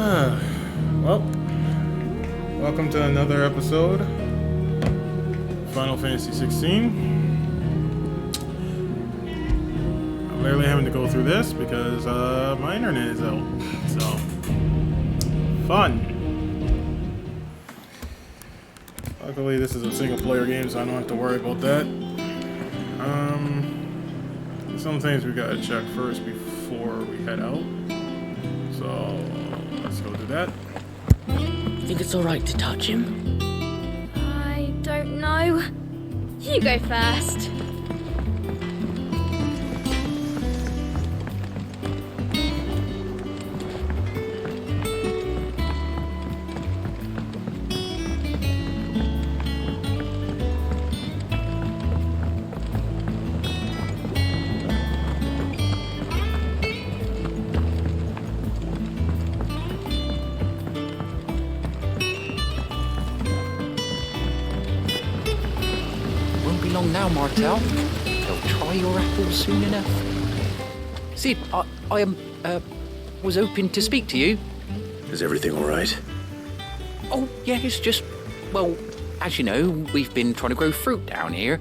Well, welcome to another episode of Final Fantasy XVI. I'm barely having to go through this because my internet is out. So, fun. Luckily, this is a single player game, so I don't have to worry about that. Some things we gotta check first before we head out. So, let's go do that. Think it's alright to touch him? I don't know. You go first. Now, Martel. They'll try your apples soon enough. Sid, I was hoping to speak to you. Is everything all right? Oh, yeah, it's just, well, as you know, we've been trying to grow fruit down here.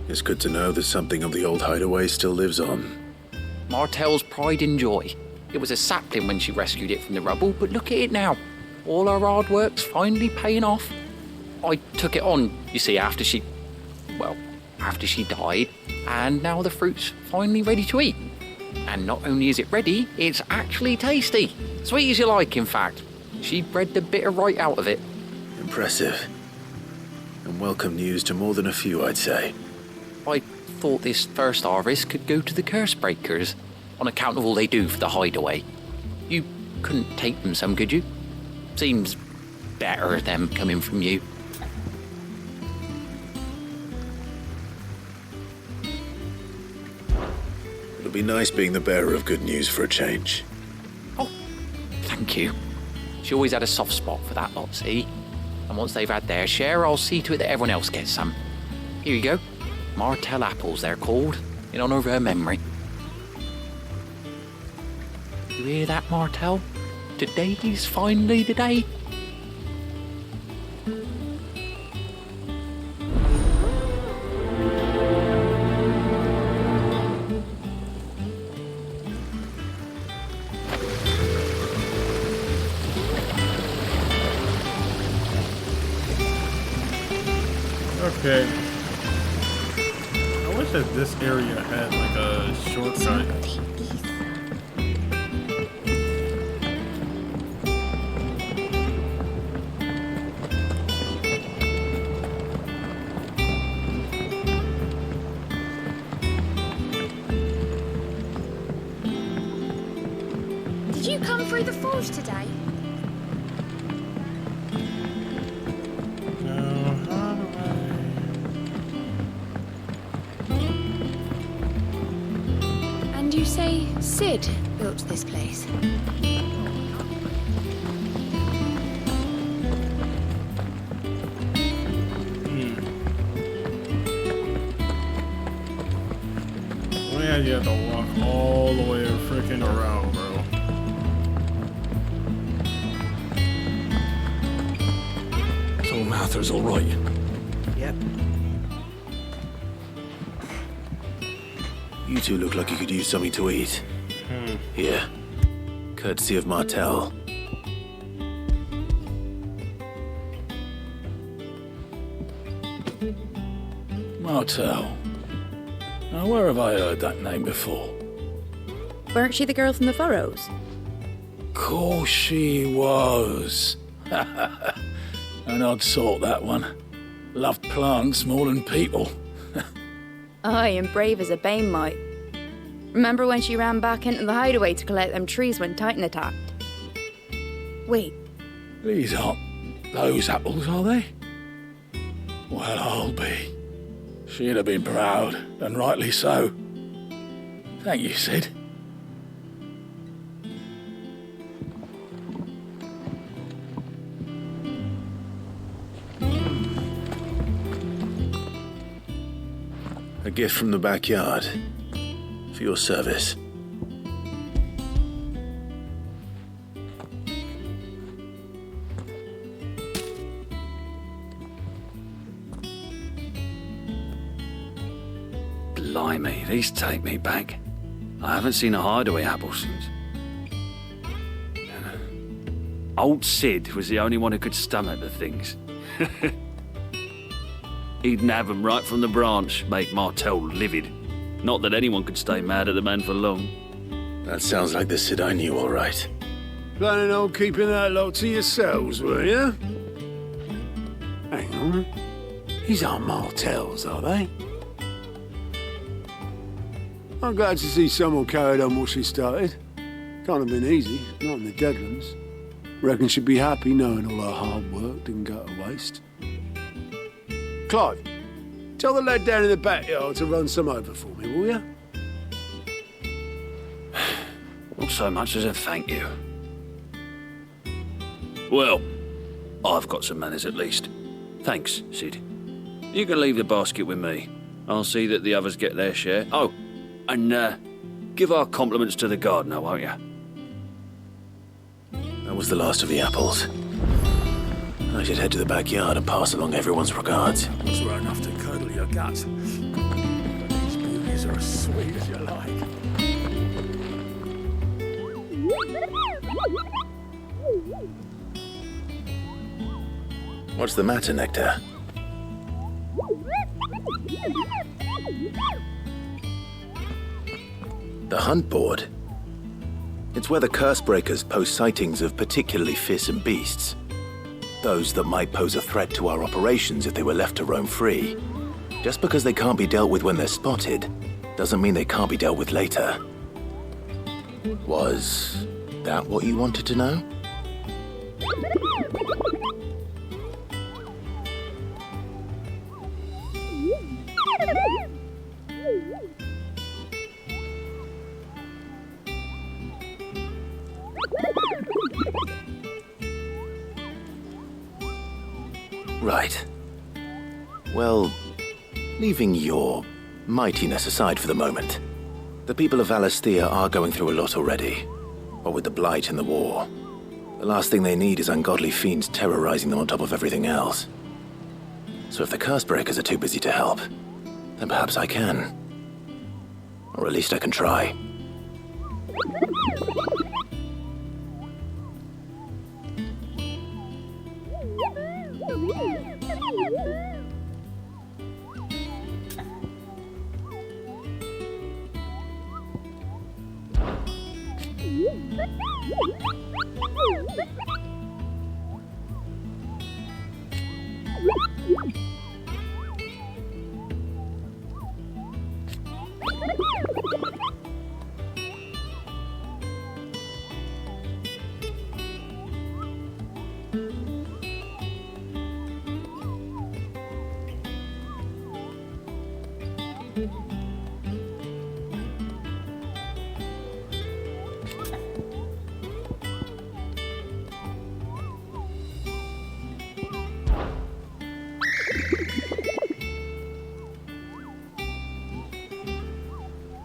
It's good to know that something of the old hideaway still lives on. Martel's pride and joy. It was a sapling when she rescued it from the rubble, but look at it now. All our hard work's finally paying off. I took it on, you see, after she died, and now the fruit's finally ready to eat. And not only is it ready, it's actually tasty. Sweet as you like, in fact. She bred the bitter right out of it. Impressive. And welcome news to more than a few, I'd say. I thought this first harvest could go to the curse breakers, on account of all they do for the hideaway. You couldn't take them some, could you? Seems better them coming from you. It'll be nice being the bearer of good news for a change. Oh, thank you. She always had a soft spot for that lot, see? And once they've had their share, I'll see to it that everyone else gets some. Here you go. Martel apples, they're called, in honour of her memory. You hear that, Martel? Today's finally the day. Okay. I wish that this area had like a shortcut. Did you come through the forge today? And you say Sid built this place? Yeah, you have to walk all the way freaking around, bro. So Mather's all right. Yep. You two look like you could use something to eat. Here. Courtesy of Martel. Martel. Now, where have I heard that name before? Weren't she the girl from the Furrows? Course she was. An odd sort, that one. Loved plants more than people. Aye, and brave as a bane might. Remember when she ran back into the hideaway to collect them trees when Titan attacked? Wait, These aren't those apples, are they? Well, I'll be. She'd have been proud, and rightly so. Thank you, Sid. A gift from the backyard. For your service. Blimey, these take me back. I haven't seen a hideaway apple since. Old Sid was the only one who could stomach the things. He'd nab 'em right from the branch, make Martel livid. Not that anyone could stay mad at the man for long. That sounds like the Sid I knew, all right. Planning on keeping that lot to yourselves, were you? Hang on. These aren't Martels, are they? I'm glad to see someone carried on what she started. Can't have been easy, not in the Deadlands. Reckon she'd be happy knowing all her hard work didn't go to waste. Clive, tell the lad down in the backyard to run some over for me, will you? Not so much as a thank you. Well, I've got some manners at least. Thanks, Sid. You can leave the basket with me. I'll see that the others get their share. Oh, and give our compliments to the gardener, won't you? That was the last of the apples. I should head to the backyard and pass along everyone's regards. Those were enough to curdle your guts. But these beauties are as sweet as you like. What's the matter, Nectar? The hunt board? It's where the curse breakers post sightings of particularly fearsome beasts. Those that might pose a threat to our operations if they were left to roam free. Just because they can't be dealt with when they're spotted, doesn't mean they can't be dealt with later. Was that what you wanted to know? Right. Well, leaving your mightiness aside for the moment, the people of Valisthea are going through a lot already. What with the Blight and the war. The last thing they need is ungodly fiends terrorizing them on top of everything else. So if the curse breakers are too busy to help, then perhaps I can. Or at least I can try.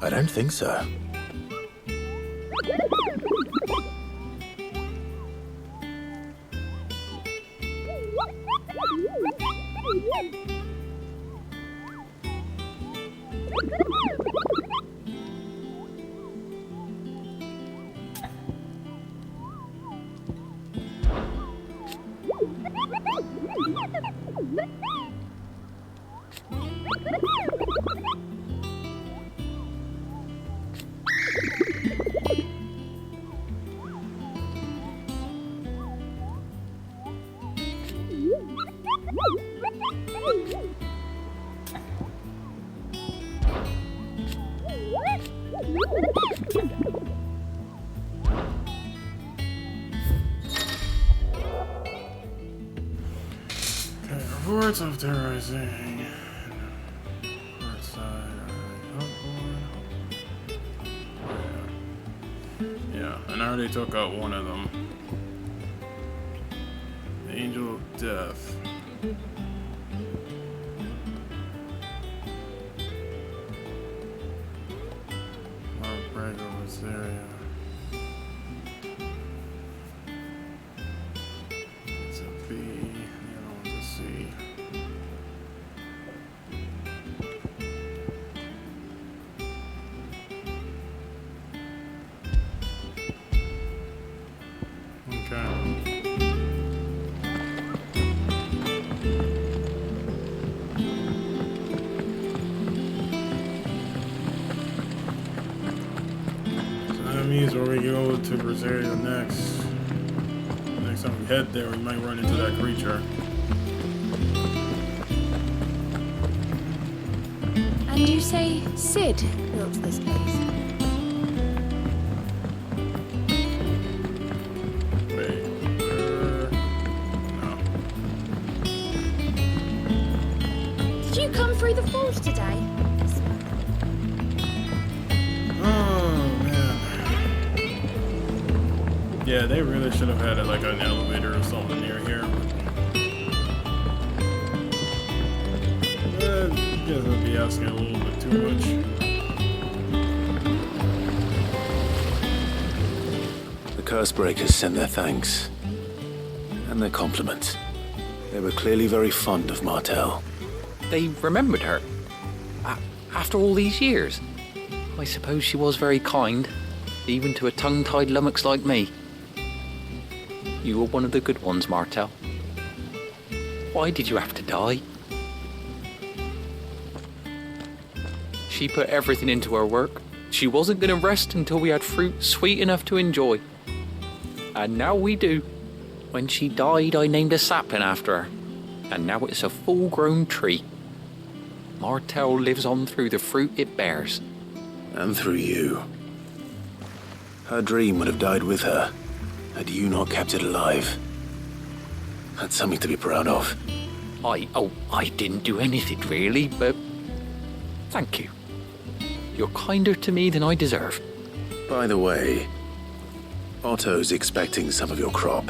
I don't think so. Reports of terrorizing. Yeah, and I already took out one of them. The Angel of Death. Valisthea was there, yeah. It's a B, the other one's a C. That means where we go to Rosario next. Next time we head there, we might run into that creature. And you say Sid built this place? Wait, no. Did you come through the falls today? Oh man. Yeah, they really should have had like an elevator or something near here. I guess I'd be asking a little bit too much. The Cursebreakers sent their thanks. And their compliments. They were clearly very fond of Martel. They remembered her. After all these years. I suppose she was very kind, even to a tongue-tied lummox like me. You were one of the good ones, Martel. Why did you have to die? She put everything into her work. She wasn't going to rest until we had fruit sweet enough to enjoy. And now we do. When she died, I named a sapling after her. And now it's a full-grown tree. Martel lives on through the fruit it bears. And through you. Her dream would have died with her, had you not kept it alive. That's something to be proud of. I didn't do anything really, but thank you. You're kinder to me than I deserve. By the way, Otto's expecting some of your crop.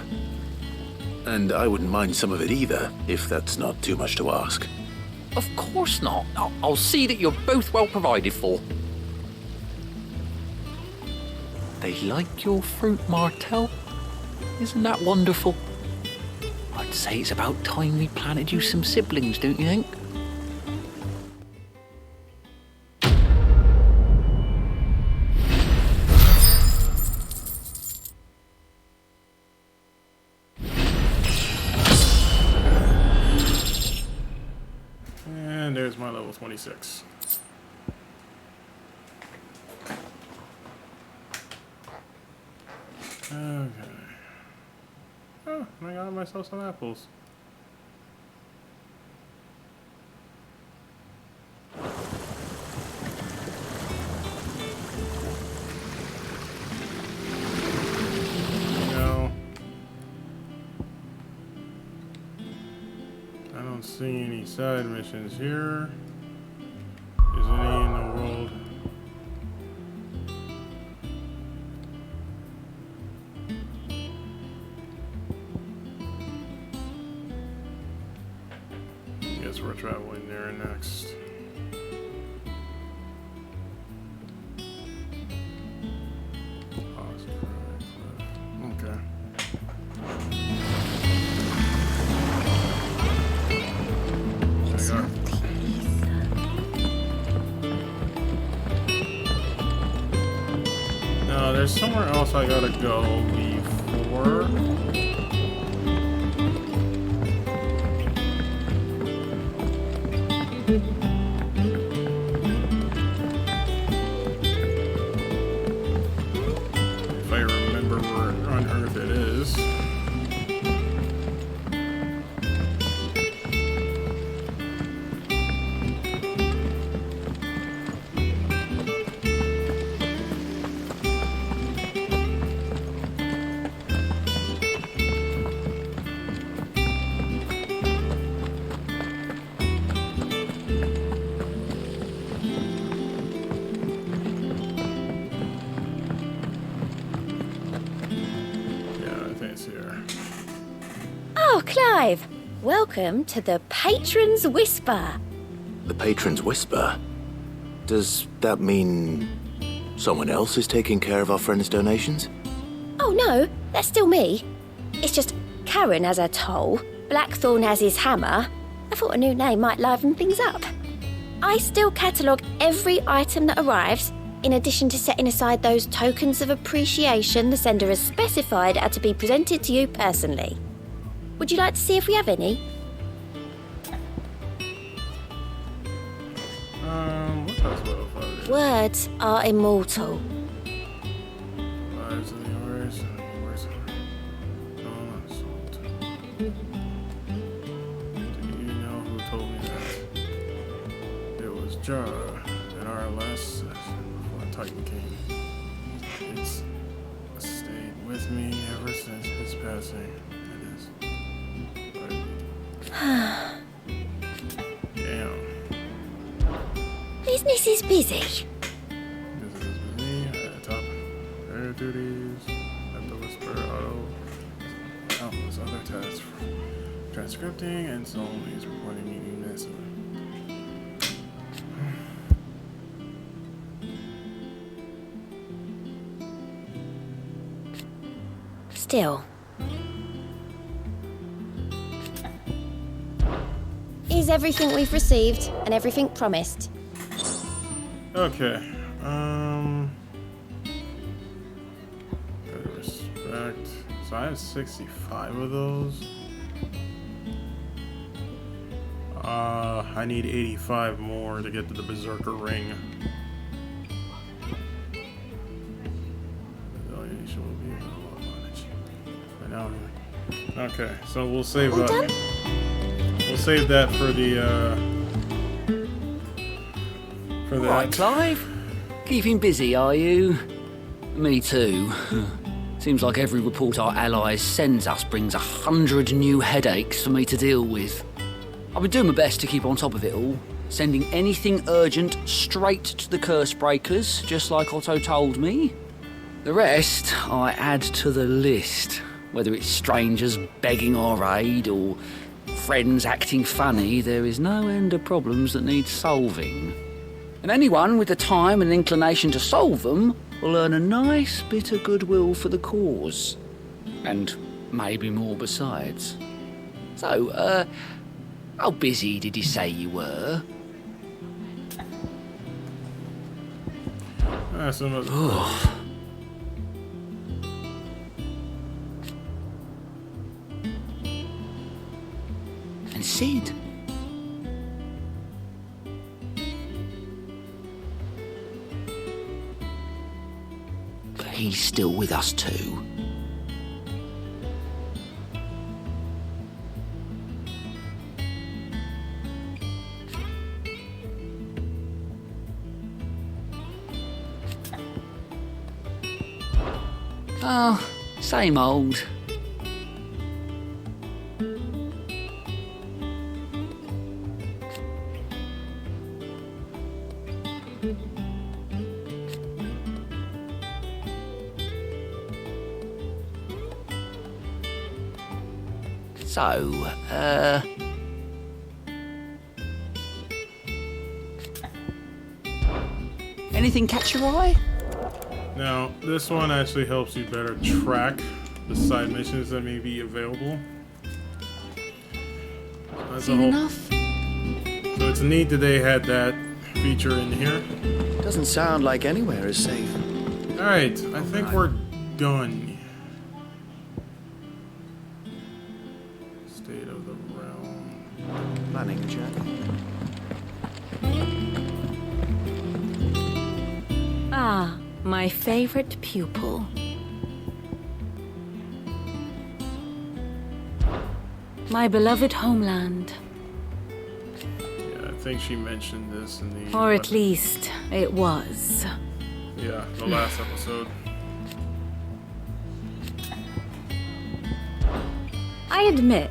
And I wouldn't mind some of it either, if that's not too much to ask. Of course not. I'll see that you're both well provided for. They like your fruit, Martel. Isn't that wonderful? I'd say it's about time we planted you some siblings, don't you think? And there's my level 26. Okay. Oh, I got myself some apples. No. I don't see any side missions here. Is any in the world? Guess we're traveling there next. Okay. No, there's somewhere else I gotta go before. If I remember where on Earth it is. Oh, Clive! Welcome to the Patron's Whisper. The Patron's Whisper? Does that mean someone else is taking care of our friend's donations? Oh no, that's still me. It's just Karen has her toll, Blackthorn has his hammer. I thought a new name might liven things up. I still catalogue every item that arrives, in addition to setting aside those tokens of appreciation the sender has specified are to be presented to you personally. Would you like to see if we have any? What else will I find? Words are immortal. lives of the horse and the worst assault. Do you know who told me that? It was Jar at our last session before Titan came. It's stayed with me ever since his passing. It is. Damn. Business is busy. This is me at the top. Air duties, at the Whisper Auto, countless other tasks for transcripting and solely reporting uniqueness. Still. Is everything we've received and everything promised? Okay. Better respect. So I have 65 of those. I need 85 more to get to the Berserker Ring. Right now. Okay, so we'll save All done? We'll save that for the for that. Right, Clive? Keeping busy, are you? Me too. Seems like every report our allies sends us brings 100 new headaches for me to deal with. I've been doing my best to keep on top of it all, sending anything urgent straight to the curse breakers, just like Otto told me. The rest I add to the list, whether it's strangers begging our aid or friends acting funny. There is no end of problems that need solving. And anyone with the time and inclination to solve them will earn a nice bit of goodwill for the cause. And maybe more besides. So, how busy did you say you were? Some of the And Sid? But he's still with us too. Oh, same old. So, anything catch your eye? Now, this one actually helps you better track the side missions that may be available. That's a Seen whole... enough? So it's neat that they had that feature in here. Doesn't sound like anywhere is safe. Alright, I think we're done. State of the realm. Planning a journey. Ah, my favorite pupil. My beloved homeland. Yeah, I think she mentioned this in the... Or at least it was. Yeah, the last episode. I admit,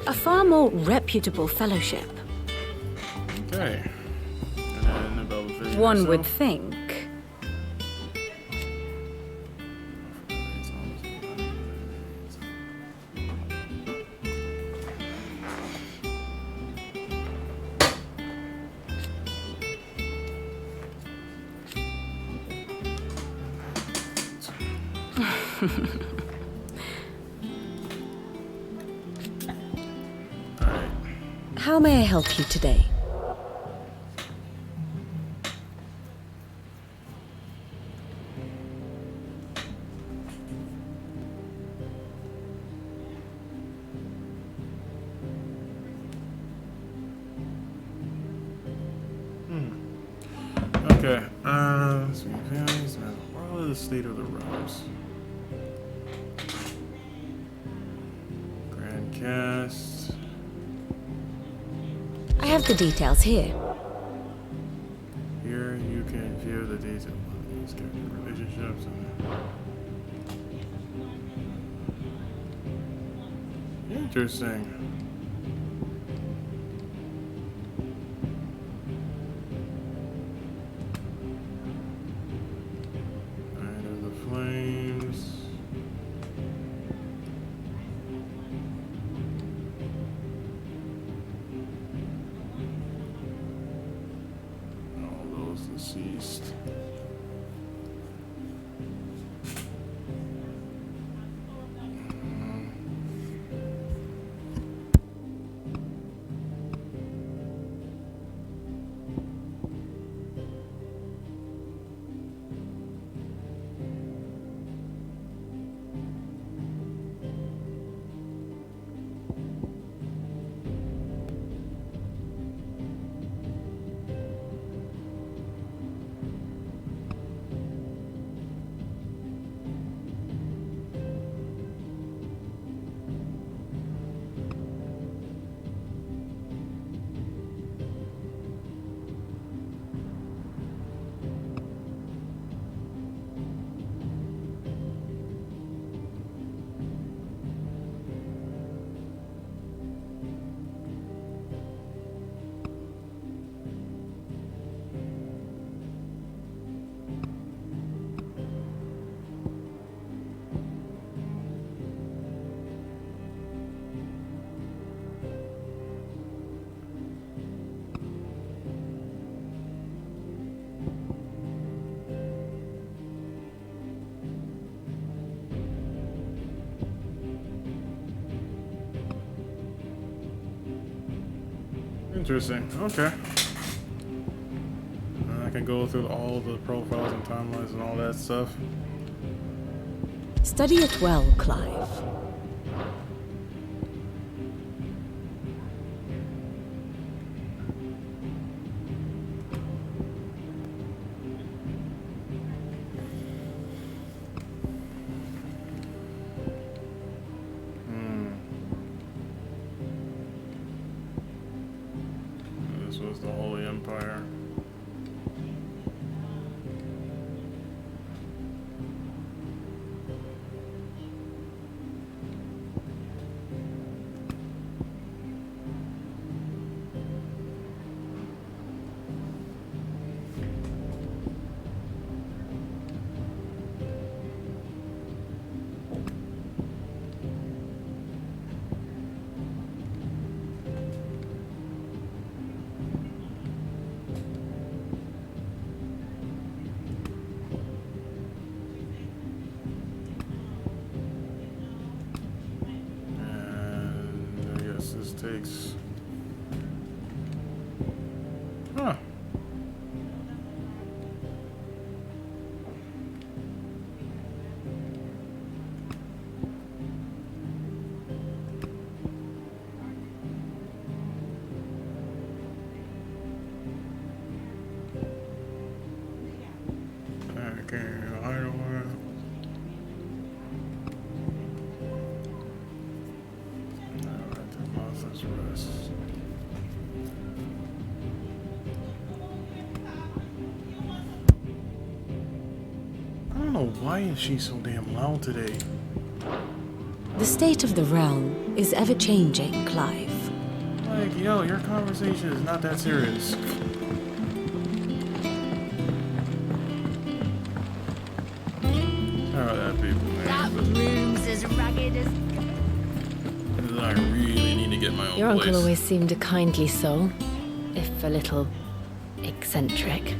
a far more reputable fellowship. Okay. And then about vision One would itself. think. How may I help you today? Okay. Let's see. What is the state of the realms? Grand cast. I have the details here. Here you can view the details of these character relationships and interesting. Night of the Flames. All those deceased. Interesting. Okay. I can go through all the profiles and timelines and all that stuff. Study it well, Clive. This was the Holy Empire. This takes... Huh. Okay, I don't want to... Rest. I don't know why is she so damn loud today. The state of the realm is ever-changing, Clive. Like, yo, your conversation is not that serious. How that people, man? That room's as ragged as... I really need to get my own Your place. uncle always seemed a kindly soul, if a little eccentric.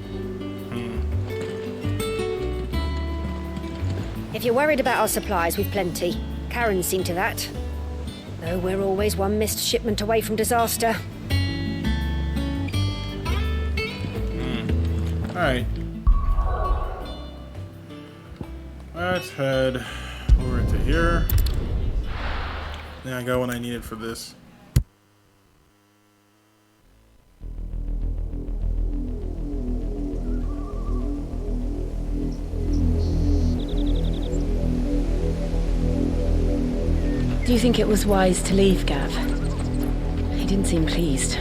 If you're worried about our supplies, we've plenty. Karen's seen to that. Though we're always one missed shipment away from disaster. Alright. Let's head over to here. Yeah, I got what I needed for this. Do you think it was wise to leave, Gav? He didn't seem pleased.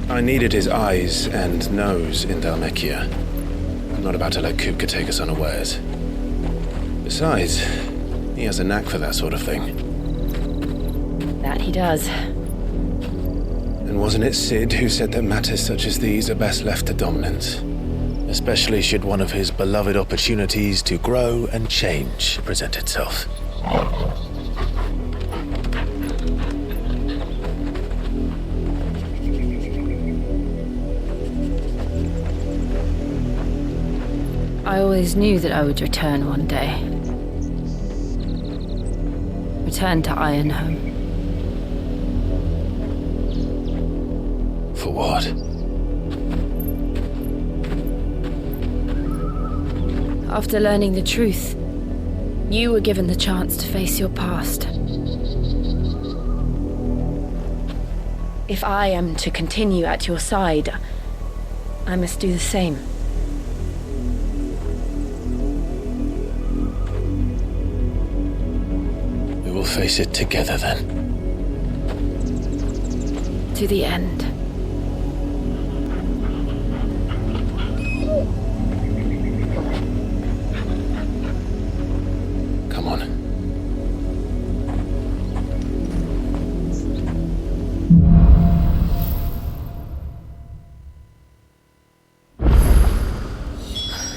I needed his eyes and nose in Dhalmekia. I'm not about to let Kupka take us unawares. Besides, he has a knack for that sort of thing. That he does. And wasn't it Sid who said that matters such as these are best left to dominance? Especially should one of his beloved opportunities to grow and change present itself. I always knew that I would return one day. Return to Ironhome. For what? After learning the truth, you were given the chance to face your past. If I am to continue at your side, I must do the same. We will face it together then. To the end. Come on.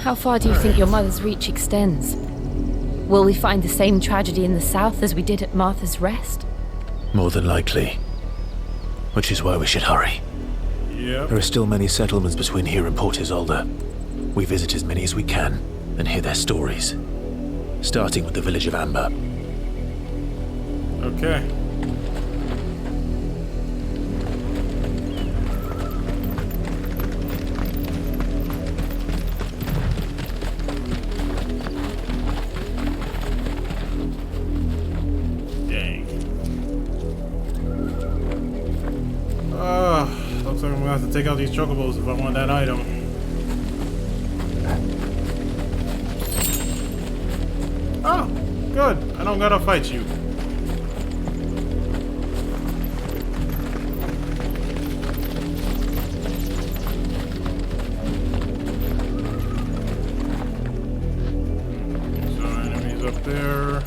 How far do you think your mother's reach extends? Will we find the same tragedy in the south as we did at Martha's Rest? More than likely. Which is why we should hurry. Yep. There are still many settlements between here and Port Isolde. We visit as many as we can and hear their stories. Starting with the village of Amber. Okay. Dang. Looks like I'm gonna have to take out these chocobos if I want that item. Oh, good. I don't gotta fight you. So enemies up there.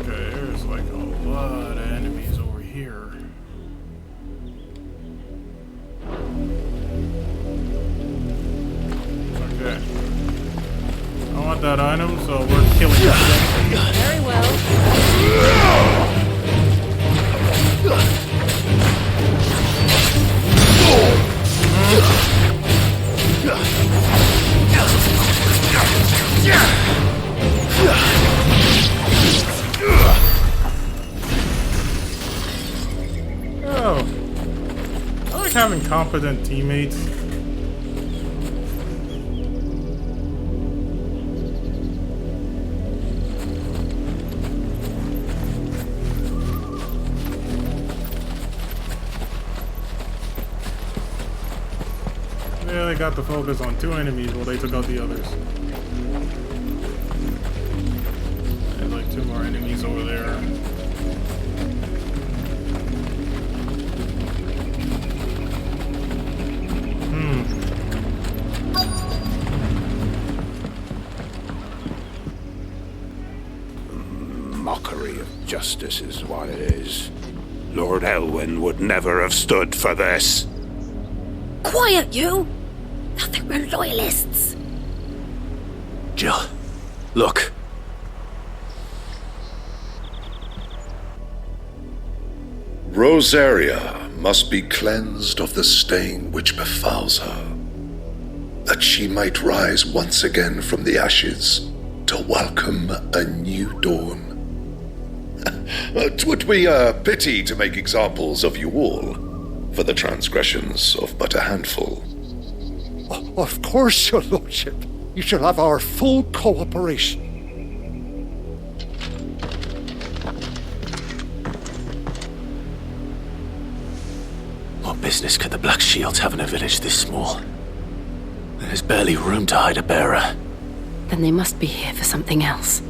Okay, there's like a lot of enemies over here. Okay. I want that item, so we're killing it. Very well. Oh. I like having competent teammates. Yeah, they got the focus on two enemies while they took out the others. There's like two more enemies over there. Mockery of justice is what it is. Lord Elwyn would never have stood for this. Quiet, you! I think we're loyalists. Jill, look. Rosaria must be cleansed of the stain which befouls her, that she might rise once again from the ashes to welcome a new dawn. 'Twould be a pity to make examples of you all for the transgressions of but a handful. Of course, your lordship. You shall have our full cooperation. What business could the Black Shields have in a village this small? There's barely room to hide a bearer. Then they must be here for something else.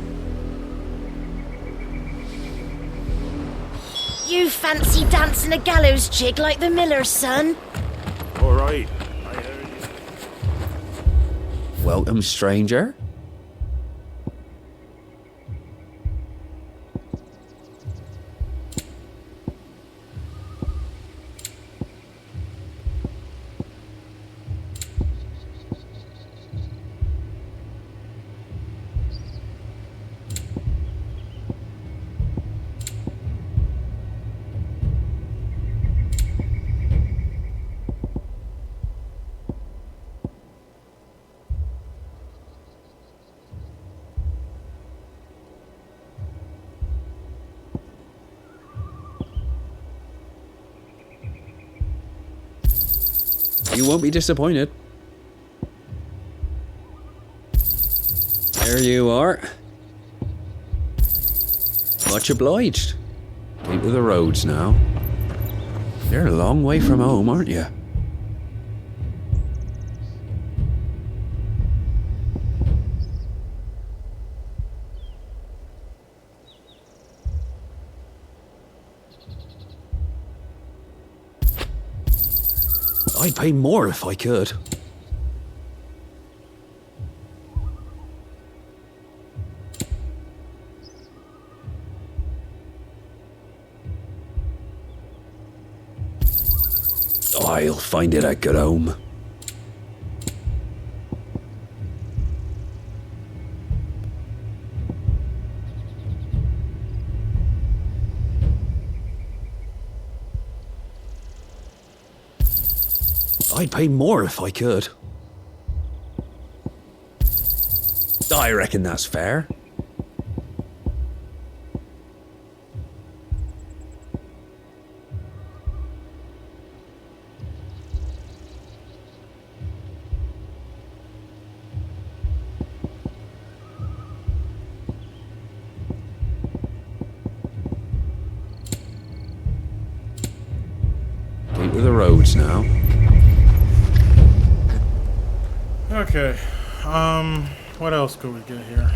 You fancy dancing a gallows jig like the miller's son? All right. I heard you. Welcome, stranger. You won't be disappointed. There you are. Much obliged. Keep to the roads now. You're a long way from home, aren't you? I'd pay more if I could. I'll find it a good home. I'd pay more if I could. I reckon that's fair. Keep to the roads now. Okay, what else could we get here?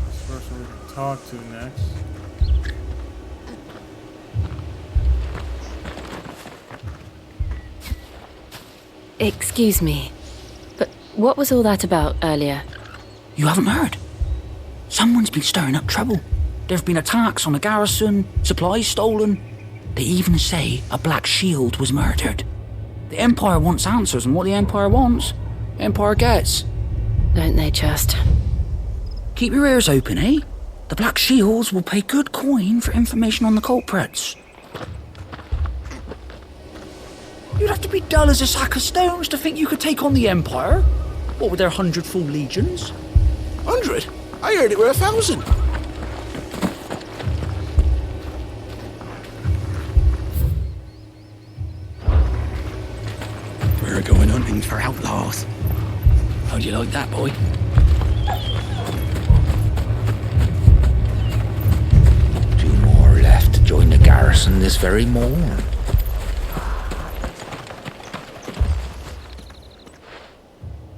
This person we can talk to next. Excuse me, but what was all that about earlier? You haven't heard? Someone's been stirring up trouble. There have been attacks on the garrison, supplies stolen. They even say a Black Shield was murdered. The Empire wants answers, and what the Empire wants, Empire gets. Don't they just? Keep your ears open, eh? The Black Shields will pay good coin for information on the culprits. You'd have to be dull as a sack of stones to think you could take on the Empire. What with their 100 full legions? 100? I heard it were 1,000. We're going hunting for outlaws. How'd you like that, boy? 2 more left to join the garrison this very morn.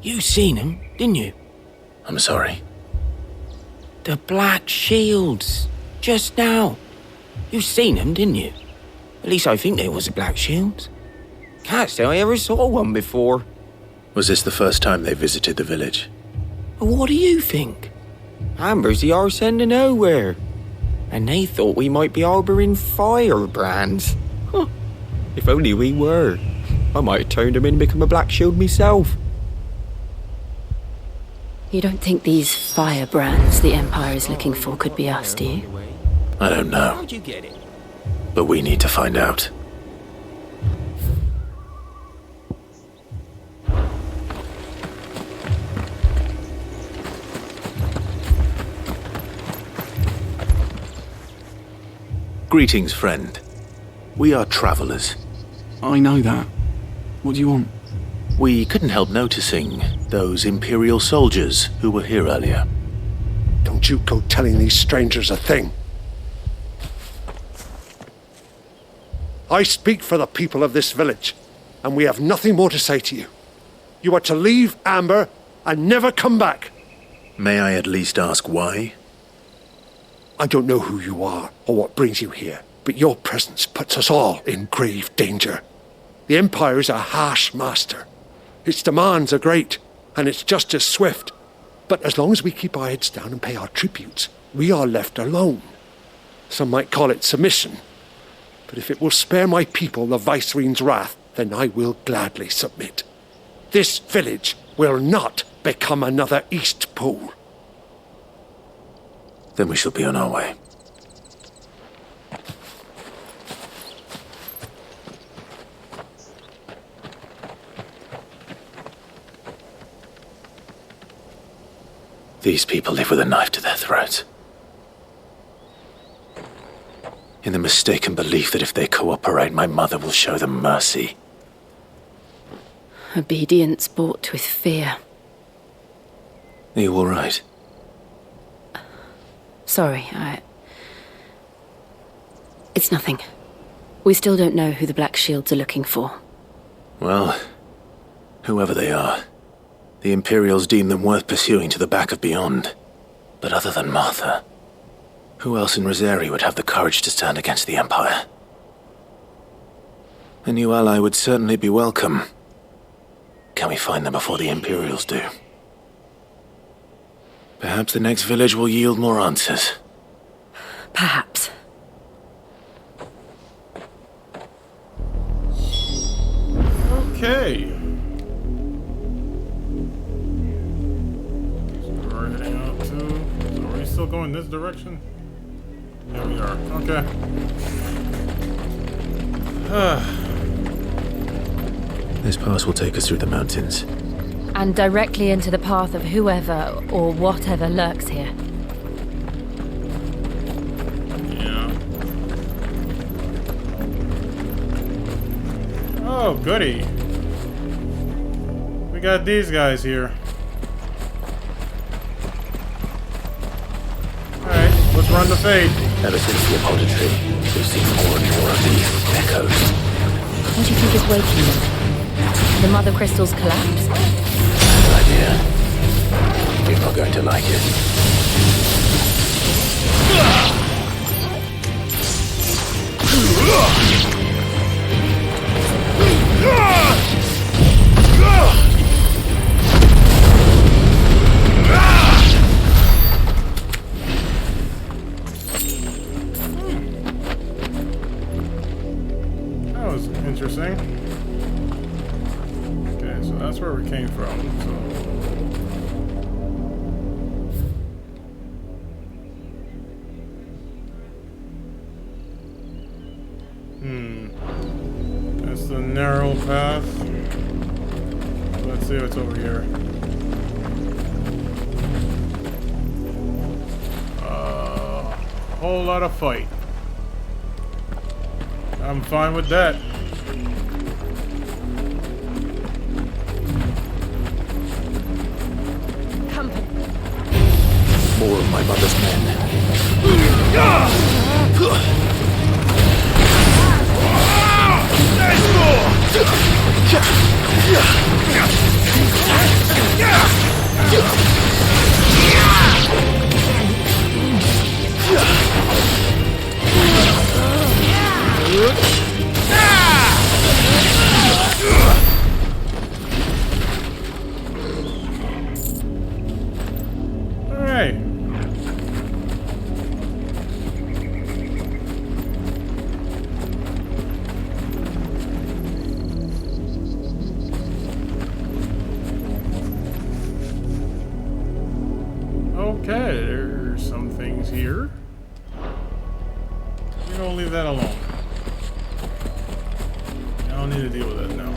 You seen him, didn't you? I'm sorry. The Black Shields. Just now. You seen them, didn't you? At least I think there was a Black Shield. Can't say I ever saw one before. Was this the first time they visited the village? What do you think? Amber's the arse end of nowhere. And they thought we might be harbouring firebrands. Huh. If only we were. I might have turned them in and become a Black Shield myself. You don't think these firebrands the Empire is looking for could be us, do you? I don't know. How'd you get it? But we need to find out. Greetings, friend. We are travelers. I know that. What do you want? We couldn't help noticing those Imperial soldiers who were here earlier. Don't you go telling these strangers a thing. I speak for the people of this village, and we have nothing more to say to you. You are to leave Amber and never come back. May I at least ask why? I don't know who you are or what brings you here, but your presence puts us all in grave danger. The Empire is a harsh master. Its demands are great, and its justice swift. But as long as we keep our heads down and pay our tributes, we are left alone. Some might call it submission. But if it will spare my people the Viceroy's wrath, then I will gladly submit. This village will not become another East Pole. Then we shall be on our way. These people live with a knife to their throats. In the mistaken belief that if they cooperate, my mother will show them mercy. Obedience bought with fear. Are you all right? Sorry, It's nothing. We still don't know who the Black Shields are looking for. Well, whoever they are, the Imperials deem them worth pursuing to the back of beyond. But other than Martha, who else in Rosari would have the courage to stand against the Empire? A new ally would certainly be welcome. Can we find them before the Imperials do? Perhaps the next village will yield more answers. Perhaps. Okay. So we're heading out to... So are we still going this direction? Yeah, we are. Okay. This pass will take us through the mountains. And directly into the path of whoever or whatever lurks here. Yeah. Oh, goody. We got these guys here. Alright, let's run the fade. Ever since the apothecary, we've seen more and more of these echoes. What do you think is waking them? The mother crystals collapse? Good idea. You're not going to like it. That was interesting. Okay, so that's where we came from. So. That's the narrow path. Let's see what's over here. Whole lot of fight. I'm fine with that. More of my mother's men. Alright. Okay, there's some things here. We're gonna leave that alone. I don't need to deal with that now.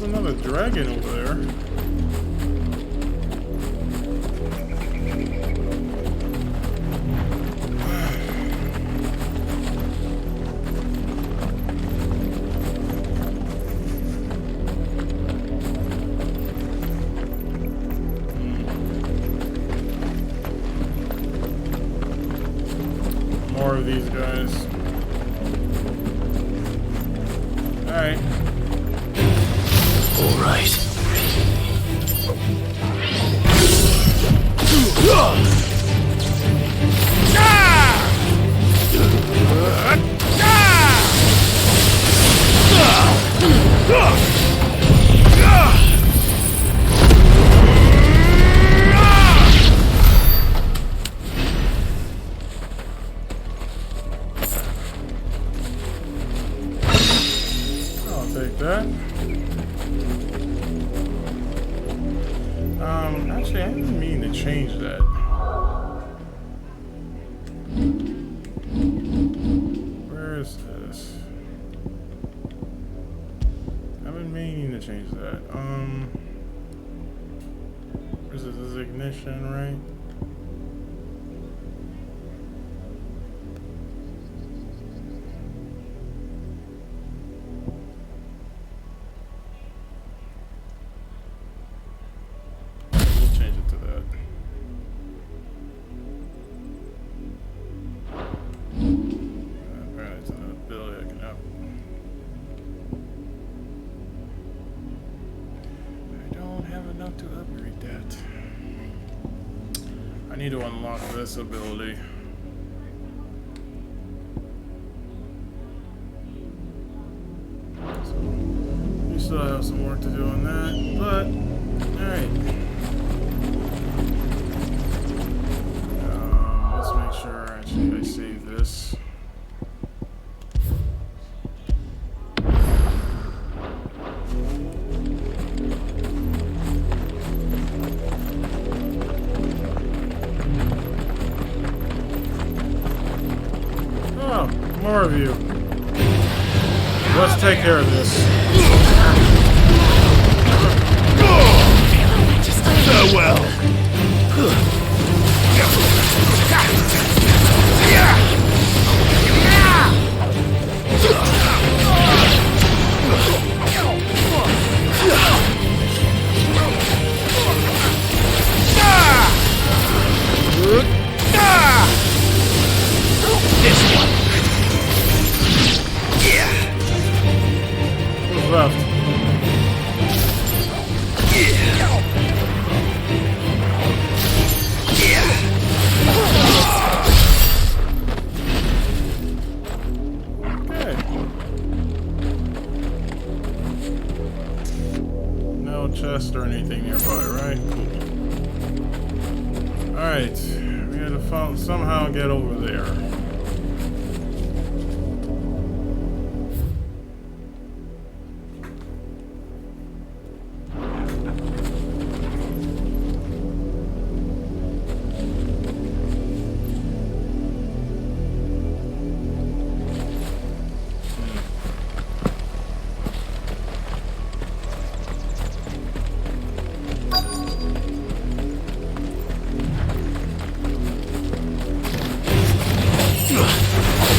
Another dragon over there. more of these guys. Alright. Alright. I'll take that. Actually, I didn't mean to change that. Where is this? I've been meaning to change that. This is ignition, right? I need to unlock this ability. So, we still have some work to do on that, but alright. Let's make sure actually I save this. More of you. Let's take care of this. Farewell. This one. Who's left? Okay. No chest or anything nearby, right? Cool. Alright. We had to somehow get over there.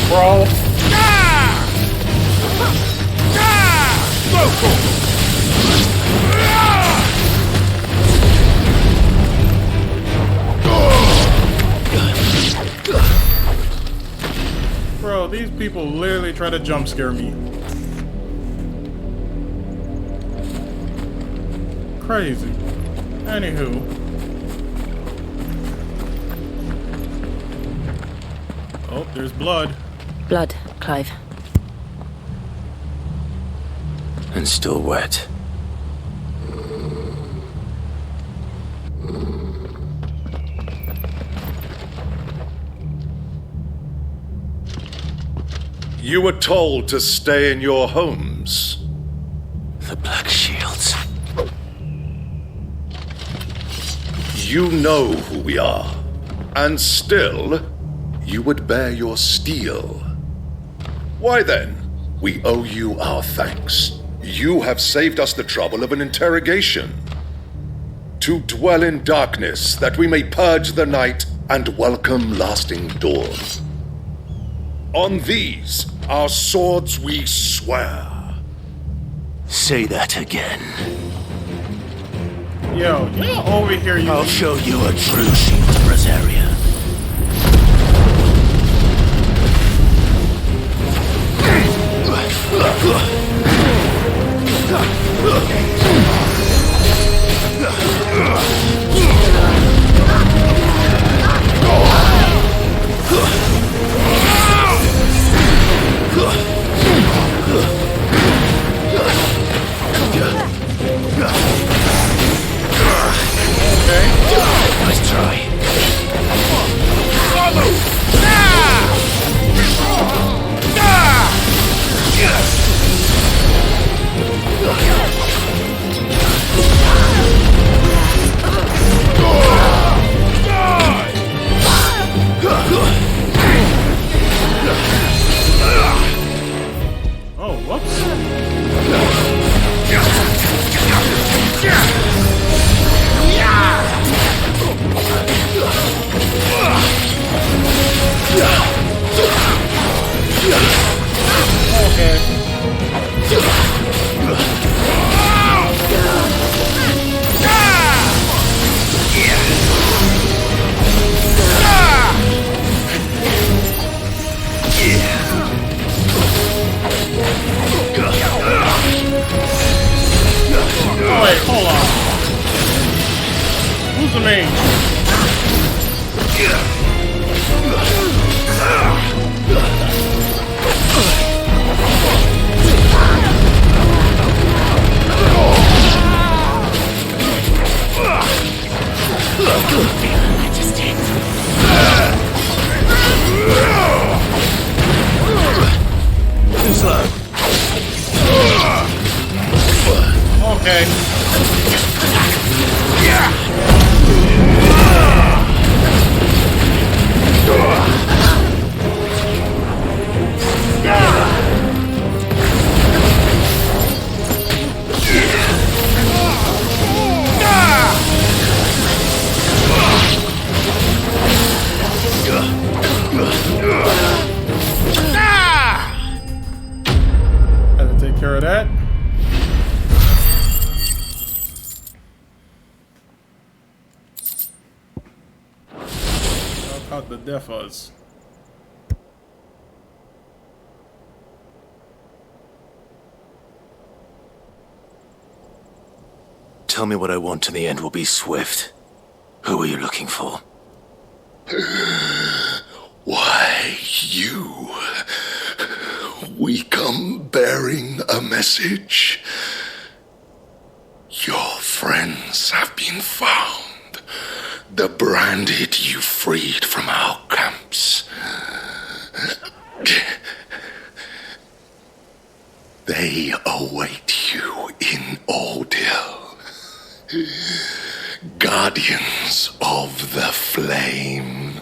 Bro. Bro, these people literally try to jump scare me. Crazy. Anywho. Oh, there's blood. Blood, Clive. And still wet. You were told to stay in your homes. The Black Shields. You know who we are. And still, you would bear your steel. Why then, we owe you our thanks. You have saved us the trouble of an interrogation. To dwell in darkness, that we may purge the night and welcome lasting dawn. On these, our swords we swear. Say that again. Yo, get over here, you. I'll show you a true shield of Rosaria. Too slow. Okay. Had to take care of that. How about the defas? Tell me what I want and the end will be swift. Who are you looking for? Why, you. We come bearing a message. Your friends have been found. The branded you freed from our camps. They await you in Ordeal. Guardians of the Flame.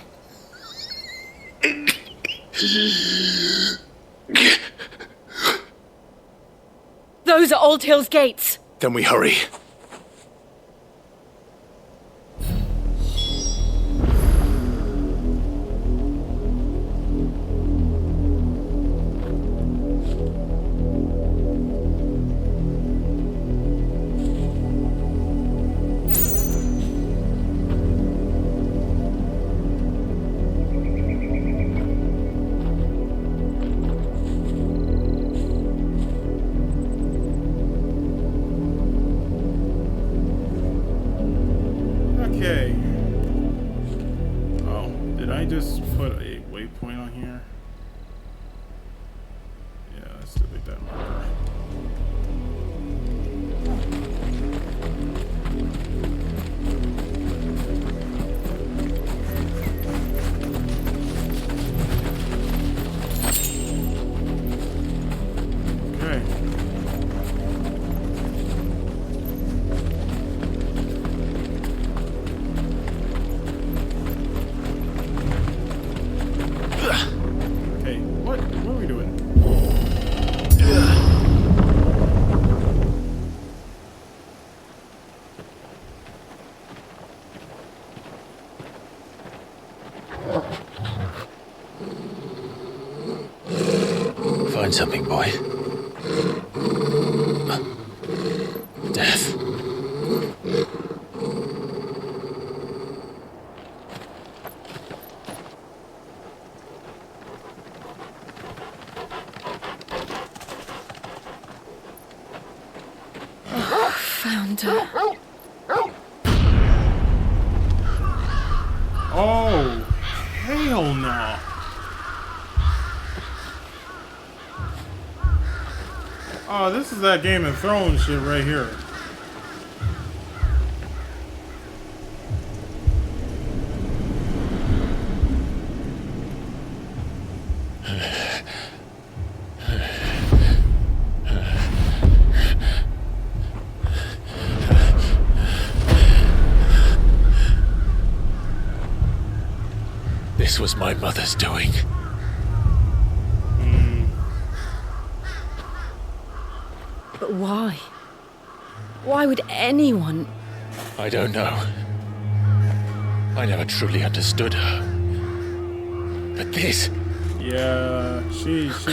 Those are Old Hill's gates. Then we hurry. Okay. Oh, did I just put a waypoint on here? Yeah, let's delete that marker. Okay. Okay, what are we doing? Find something, boy. Death. Found her. Oh, hell no. Oh, this is that Game of Thrones shit right here. This was my mother's doing. But why? Why would anyone? I don't know. I never truly understood her. But this... Yeah, she's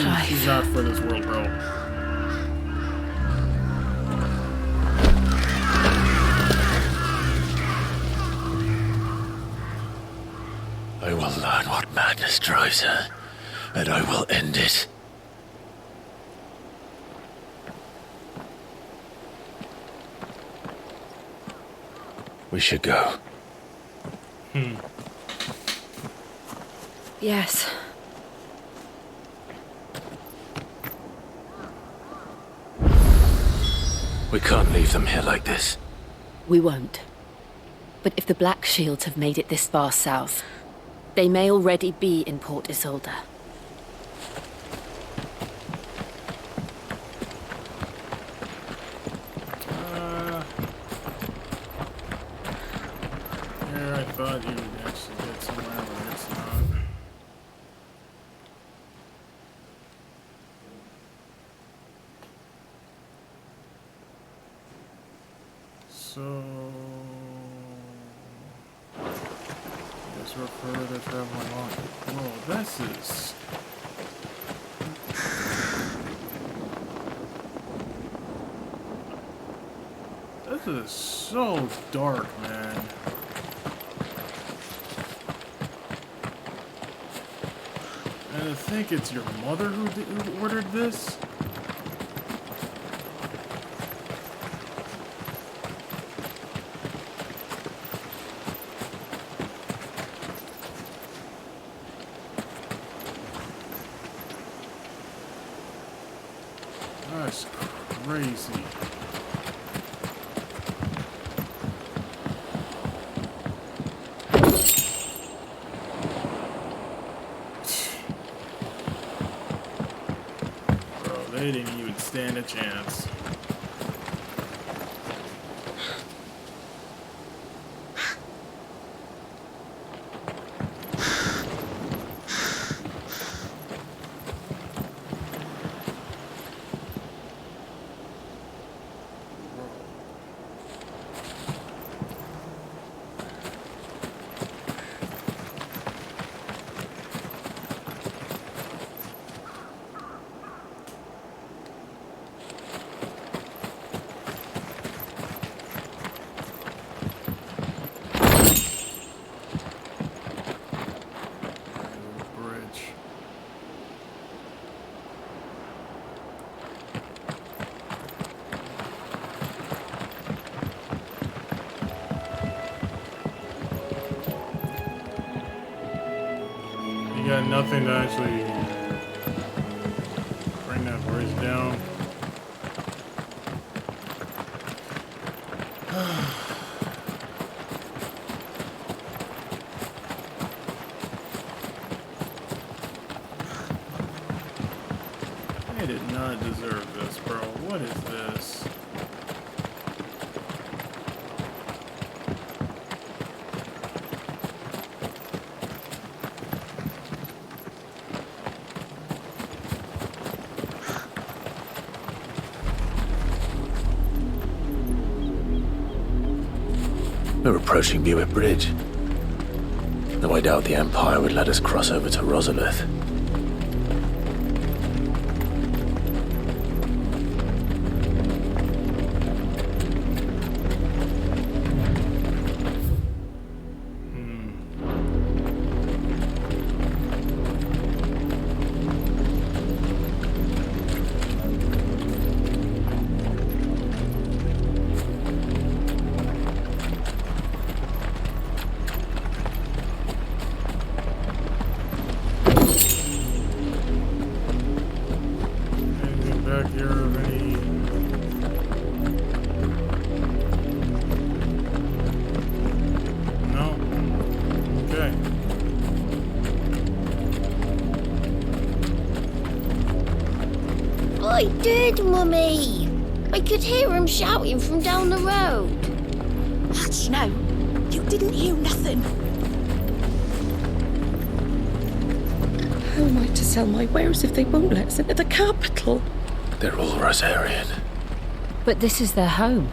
not for this world, bro. I will learn what madness drives her, and I will end it. We should go. Yes. We can't leave them here like this. We won't. But if the Black Shields have made it this far south, they may already be in Port Isolde. Yeah, I thought you would actually get somewhere, but it's not. So, guess we're further traveling on. Whoa, this is. This is so dark, man. And I think it's your mother who ordered this? That's crazy. Bro, they didn't even stand a chance. You got nothing to actually bring that bridge down. I did not deserve this, bro. What is this? We're approaching Buick Bridge. Though I doubt the Empire would let us cross over to Rosalith. I did, Mummy. I could hear him shouting from down the road. Hush now. You didn't hear nothing. How am I to sell my wares if they won't let us into the capital? They're all Rosarian. But this is their home.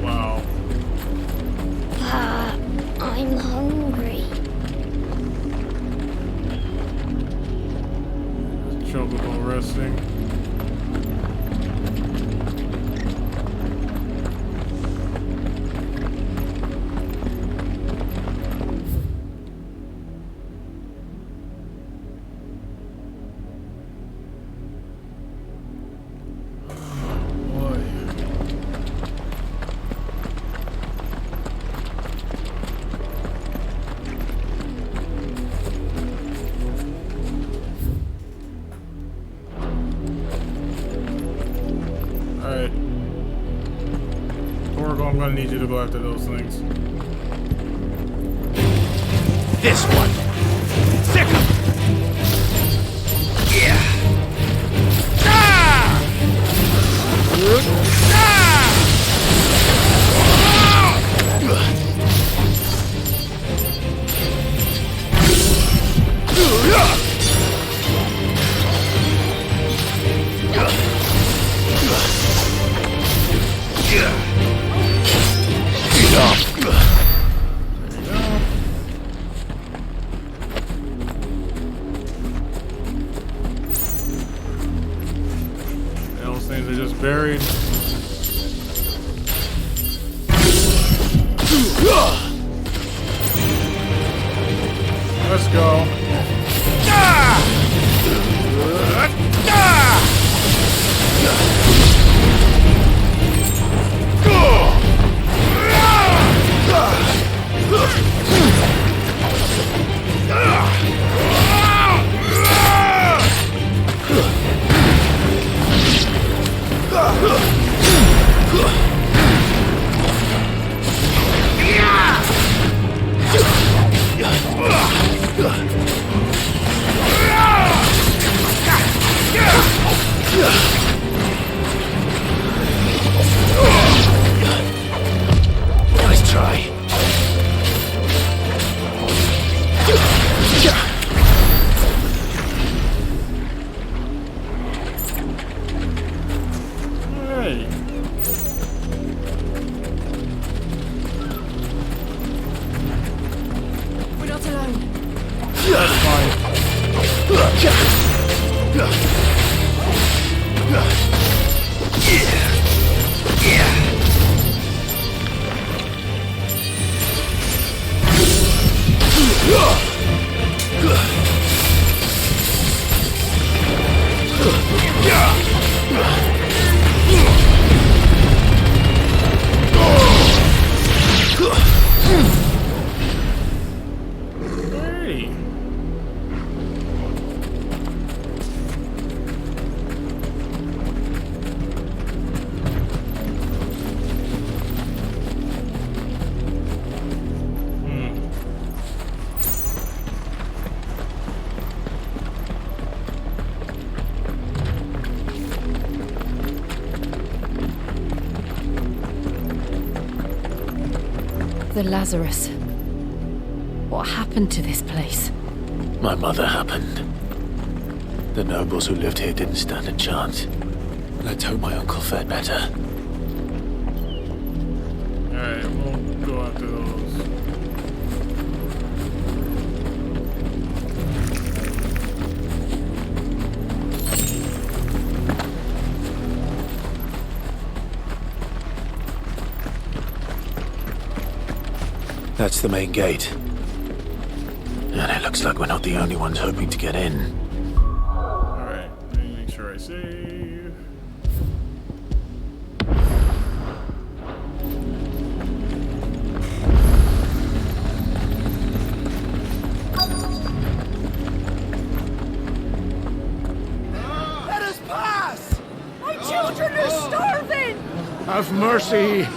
Wow. I'm hungry. Chocobo resting. gonna need you to go after those things. This one. Sick 'em. Yeah. Ah! Those things are just buried. Let's go. Nice try. Hey. We're not alone. That's fine. Hey. The Lazarus. What happened to this place? My mother happened. The nobles who lived here didn't stand a chance. Let's hope my uncle fared better. Alright, we'll go after those. That's the main gate. And it looks like we're not the only ones hoping to get in. Alright, let me make sure I save. Let us pass! My children are starving! Have mercy!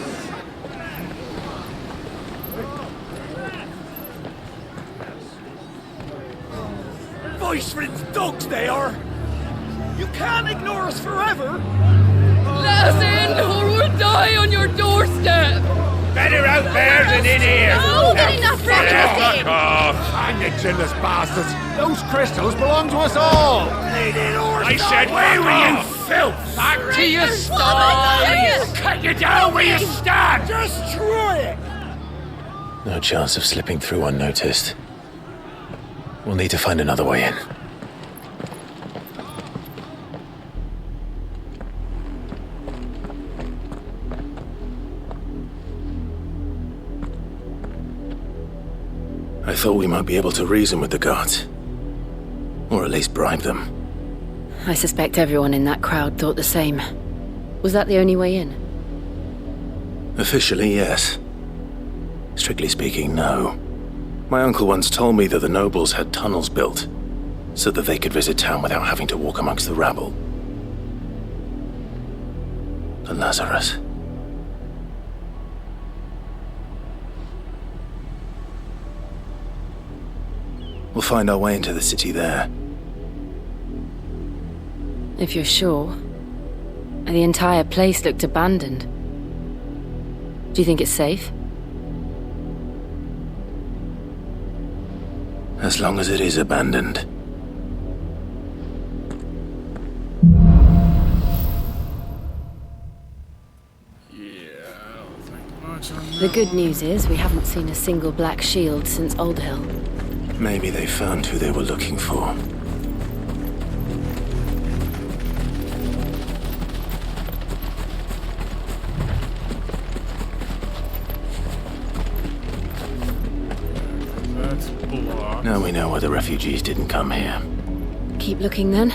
Voice-ridden dogs they are! You can't ignore us forever! Let us in, or we'll die on your doorstep! Better out there than in here. Oh, good enough for Fuck off. Hang it, chinless bastards! Those crystals belong to us all! I said, where were you, filth? Back to your stall! Cut you down where you stand. Just try it! No chance of slipping through unnoticed. We'll need to find another way in. I thought we might be able to reason with the guards. Or at least bribe them. I suspect everyone in that crowd thought the same. Was that the only way in? Officially, yes. Strictly speaking, no. My uncle once told me that the nobles had tunnels built, so that they could visit town without having to walk amongst the rabble. The Lazarus. We'll find our way into the city there. If you're sure. The entire place looked abandoned. Do you think it's safe? As long as it is abandoned. The good news is we haven't seen a single black shield since Old Hill. Maybe they found who they were looking for. That's blocked. Now we know why the refugees didn't come here. Keep looking then.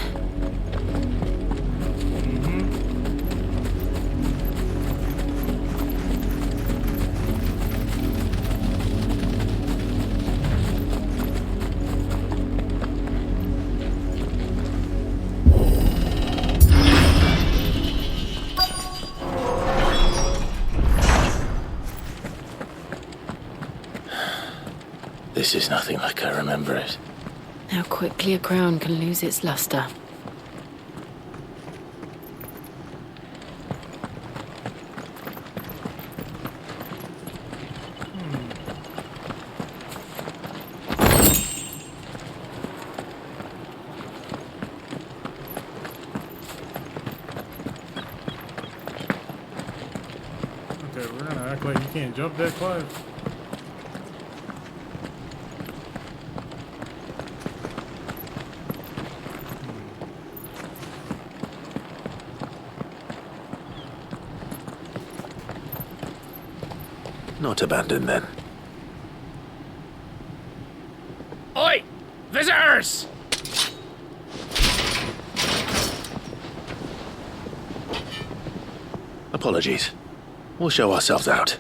This is nothing like I remember it. How quickly a crown can lose its luster. Okay, we're gonna act like you can't jump that, Clive. Not abandoned then. Oi! Visitors! Apologies. We'll show ourselves out.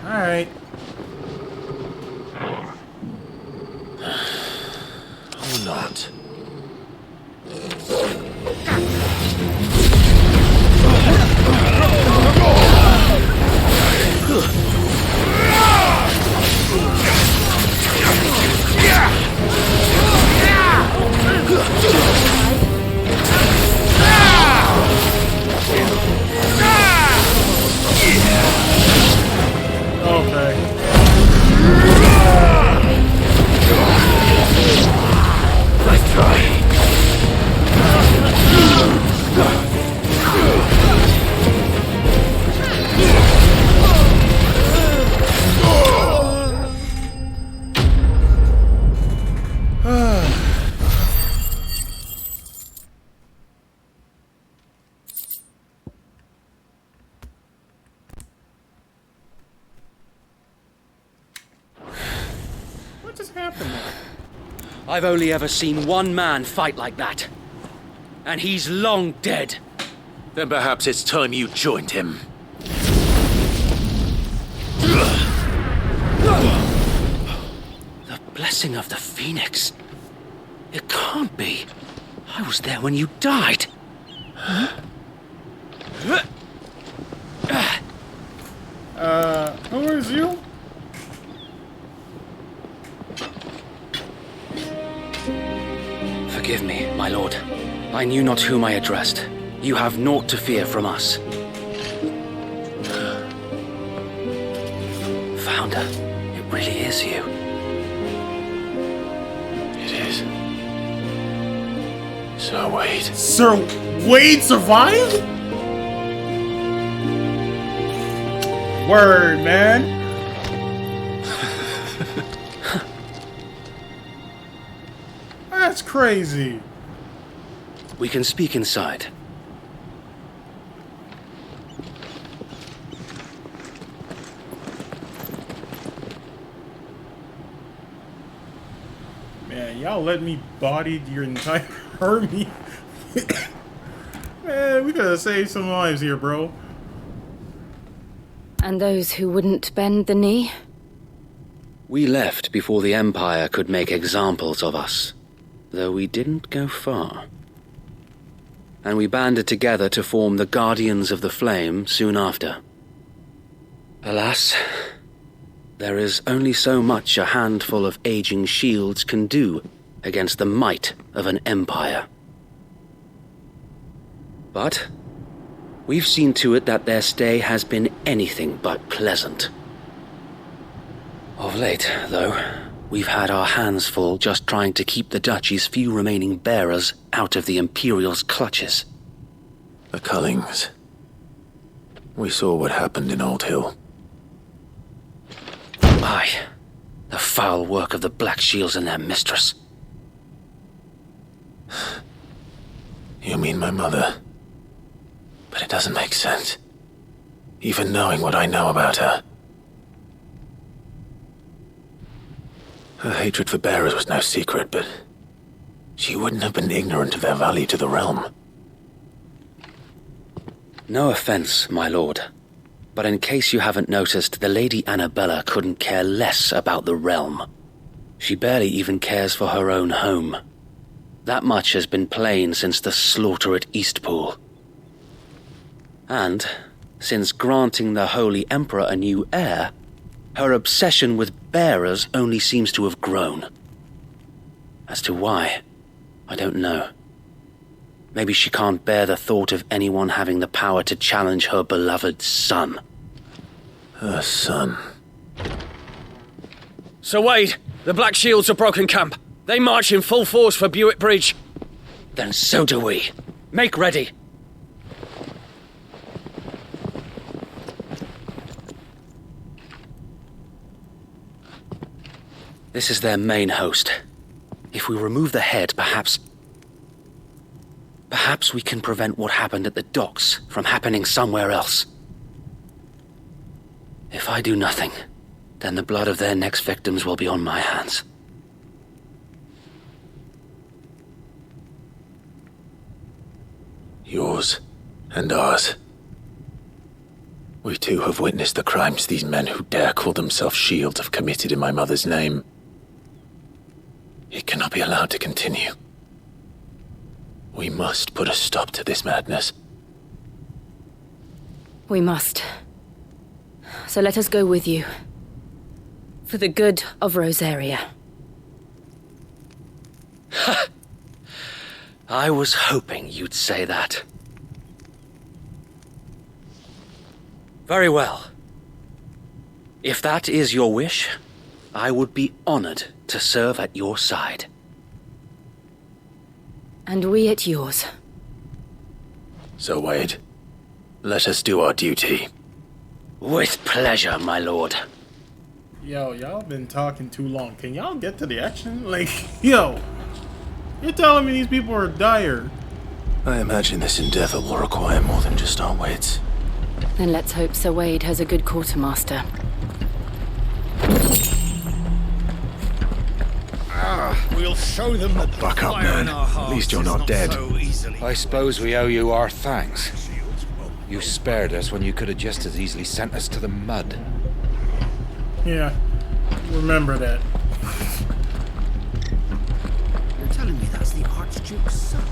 Alright. Or not. I've only ever seen one man fight like that. And he's long dead. Then perhaps it's time you joined him. The blessing of the Phoenix. It can't be. I was there when you died. Who is you? Forgive me, my lord. I knew not whom I addressed. You have naught to fear from us. Founder, it really is you. It is. Sir Wade. Sir Wade survived? Word, man. That's crazy. We can speak inside. Man, y'all let me body your entire army. Man, we gotta save some lives here, bro. And those who wouldn't bend the knee? We left before the Empire could make examples of us, though we didn't go far. and we banded together to form the Guardians of the Flame soon after. Alas, there is only so much a handful of aging shields can do against the might of an empire. But we've seen to it that their stay has been anything but pleasant. Of late, though, we've had our hands full just trying to keep the Duchy's few remaining bearers out of the Imperial's clutches. The Cullings. We saw what happened in Old Hill. Aye, the foul work of the Black Shields and their mistress. You mean my mother? But it doesn't make sense. Even knowing what I know about her. Her hatred for bearers was no secret, but she wouldn't have been ignorant of their value to the realm. No offense, my lord, but in case you haven't noticed, the Lady Annabella couldn't care less about the realm. She barely even cares for her own home. That much has been plain since the slaughter at Eastpool. And, since granting the Holy Emperor a new heir, her obsession with bearers only seems to have grown. As to why, I don't know. Maybe she can't bear the thought of anyone having the power to challenge her beloved son. Her son. Sir Wade, the Black Shields have broken camp. They march in full force for Buick Bridge. Then so do we. Make ready. This is their main host. If we remove the head, perhaps we can prevent what happened at the docks from happening somewhere else. If I do nothing, then the blood of their next victims will be on my hands. Yours and ours. We too have witnessed the crimes these men who dare call themselves shields have committed in my mother's name. It cannot be allowed to continue. We must put a stop to this madness. We must. So let us go with you. For the good of Rosaria. I was hoping you'd say that. Very well. If that is your wish, I would be honored to serve at your side. And we at yours. So, Wade, let us do our duty. With pleasure, my lord. Yo, y'all been talking too long. Can y'all get to the action? Like, yo, you're telling me these people are dire. I imagine this endeavor will require more than just our wits. Then let's hope Sir Wade has a good quartermaster. We'll show them the Buck up, man. At least you're not dead. I suppose we owe you our thanks. You spared us when you could have just as easily sent us to the mud. Yeah, remember that. You're telling me that's the Archduke's son?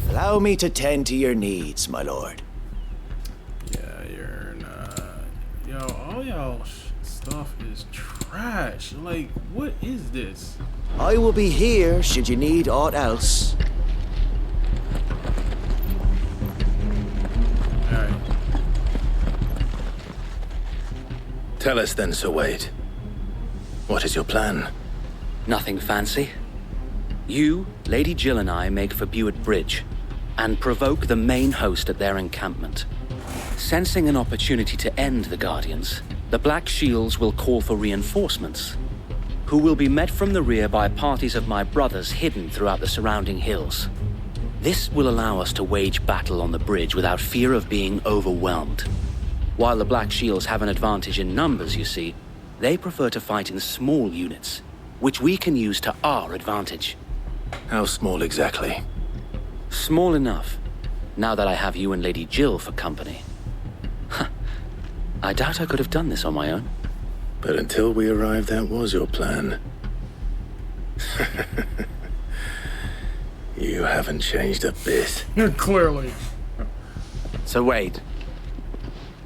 Allow me to tend to your needs, my lord. Yeah, you're not. Yo, all y'all stuff is trash. Like, what is this? I will be here should you need aught else. Alright. Tell us then, Sir Wade. What is your plan? Nothing fancy. You, Lady Jill and I make for Buick Bridge and provoke the main host at their encampment. Sensing an opportunity to end the Guardians, the Black Shields will call for reinforcements, who will be met from the rear by parties of my brothers hidden throughout the surrounding hills. This will allow us to wage battle on the bridge without fear of being overwhelmed. While the Black Shields have an advantage in numbers, you see, they prefer to fight in small units, which we can use to our advantage. How small exactly? Small enough, now that I have you and Lady Jill for company. I doubt I could have done this on my own. But until we arrived, that was your plan. You haven't changed a bit. Clearly. So wait.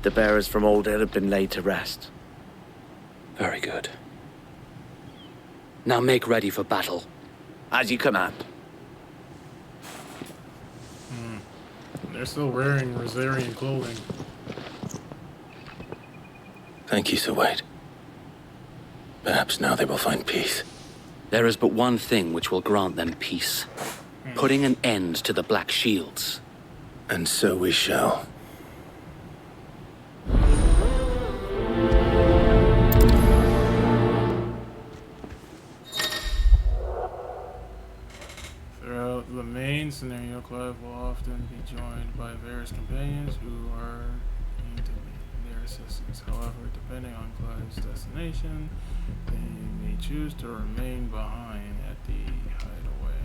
The bearers from Old Ed have been laid to rest. Very good. Now make ready for battle. As you command. They're still wearing Rosarian clothing. Thank you, Sir Wade. Perhaps now they will find peace. There is but one thing which will grant them peace. Putting an end to the Black Shields. And so we shall. Throughout the main scenario, Clive will often be joined by various companions who are keen to be their assistants. However, depending on Clive's destination, they may choose to remain behind at the hideaway.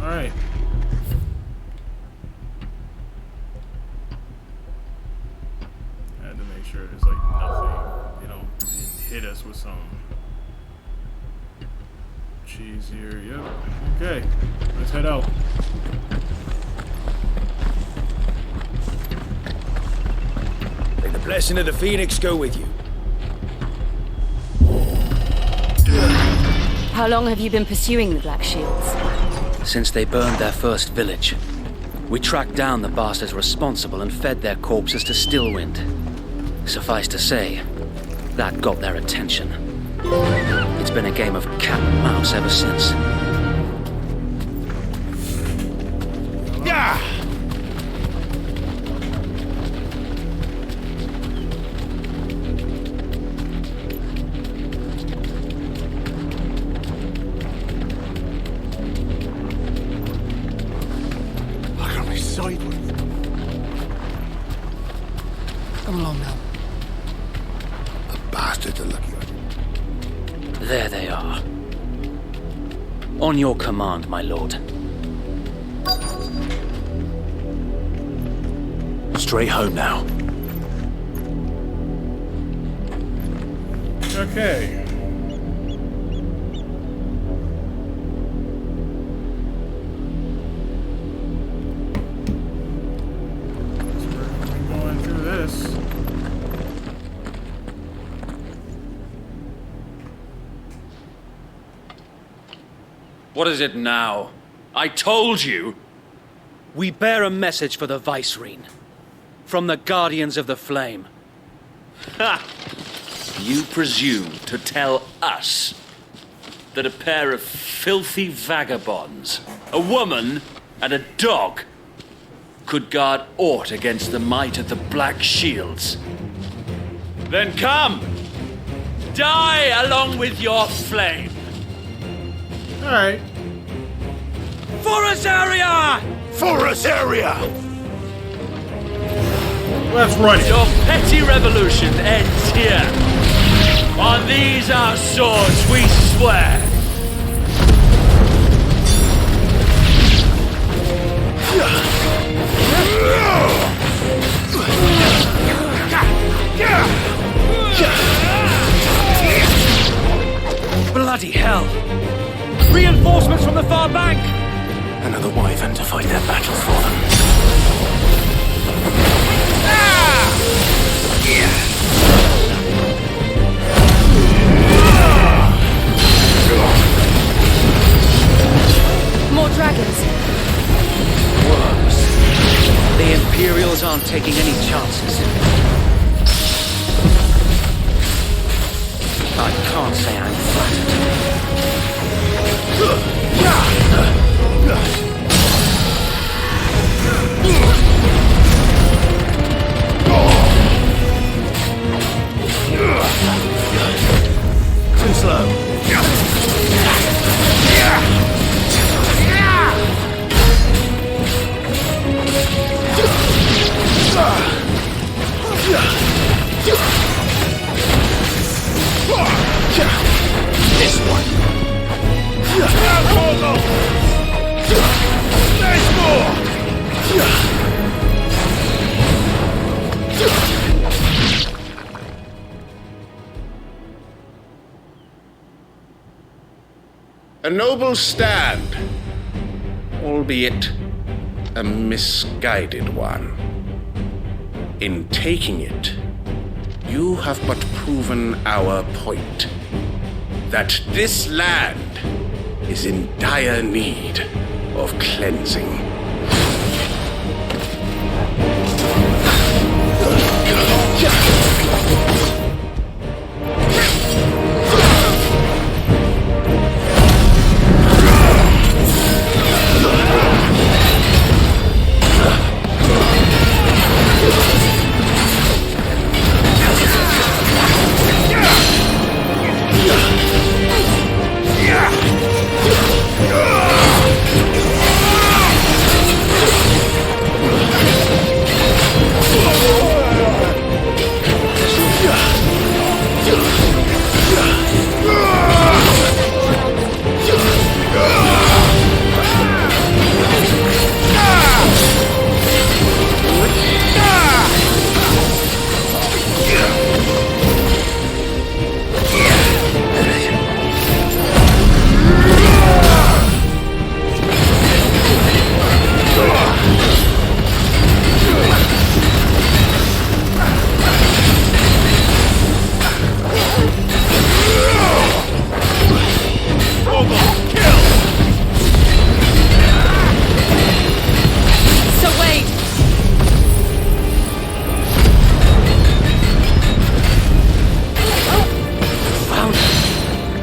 Alright. I had to make sure there's like nothing, you know, didn't hit us with some cheese here. Yep. Okay. Let's head out. May the blessing of the Phoenix go with you. How long have you been pursuing the Black Shields? Since they burned their first village. We tracked down the bastards responsible and fed their corpses to Stillwind. Suffice to say, that got their attention. It's been a game of cat and mouse ever since. Yeah! Look at me sideways. Come along now. The bastards are looking at you. There they are. On your command, my lord. Straight home now. Okay. So we're going through this. What is it now? I told you! We bear a message for the Vicereine. From the Guardians of the Flame. Ha! You presume to tell us that a pair of filthy vagabonds, a woman and a dog, could guard aught against the might of the Black Shields? Then come! Die along with your flame! Alright. For Rosaria! For Rosaria! Let's run it. Your petty revolution ends here. On these our swords we swear. Bloody hell! Reinforcements from the far bank! Another wyvern to fight their battles for them. More dragons. Worms. The Imperials aren't taking any chances. I can't say I'm flattered. Too slow. This one. There's more. A noble stand, albeit a misguided one. In taking it, you have but proven our point, that this land is in dire need of cleansing.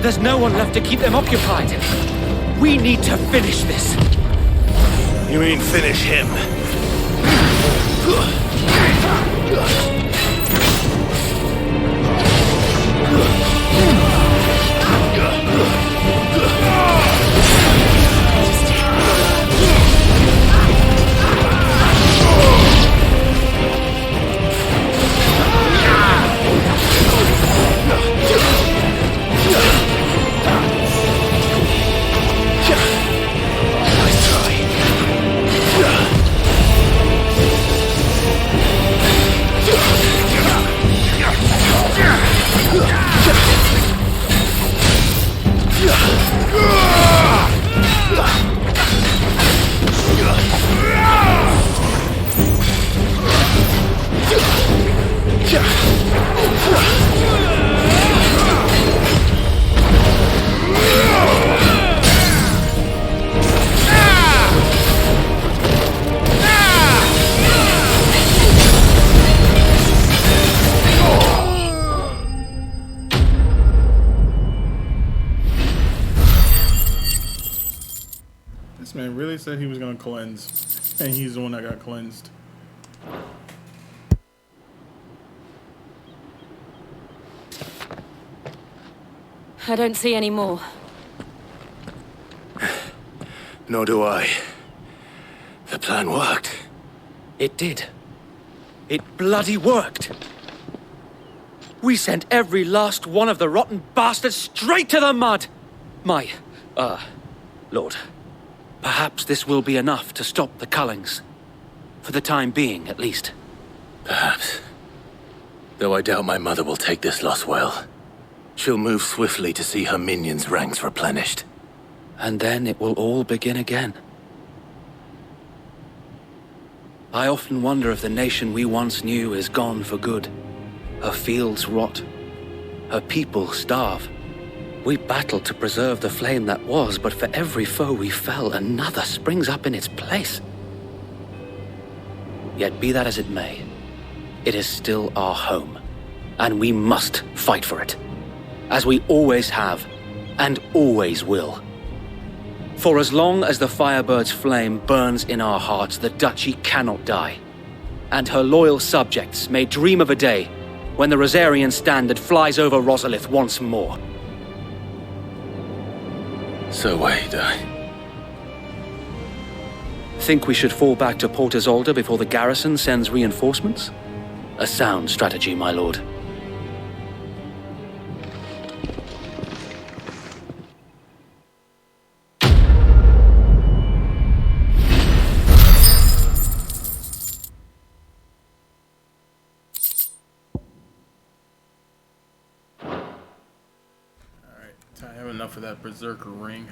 There's no one left to keep them occupied. We need to finish this. You mean finish him? This man really said he was gonna cleanse, and he's the one that got cleansed. I don't see any more. Nor do I. The plan worked. It did. It bloody worked. We sent every last one of the rotten bastards straight to the mud. My, Lord, perhaps this will be enough to stop the Cullings. For the time being, at least. Perhaps. Though I doubt my mother will take this loss well. She'll move swiftly to see her minions' ranks replenished. And then it will all begin again. I often wonder if the nation we once knew is gone for good. Her fields rot. Her people starve. We battled to preserve the flame that was, but for every foe we fell, another springs up in its place. Yet be that as it may, it is still our home, and we must fight for it, as we always have, and always will. For as long as the Firebird's flame burns in our hearts, the Duchy cannot die, and her loyal subjects may dream of a day when the Rosarian standard flies over Rosalith once more. So wait, Think we should fall back to Port Isolde before the garrison sends reinforcements? A sound strategy, my lord. I have enough of that berserker ring.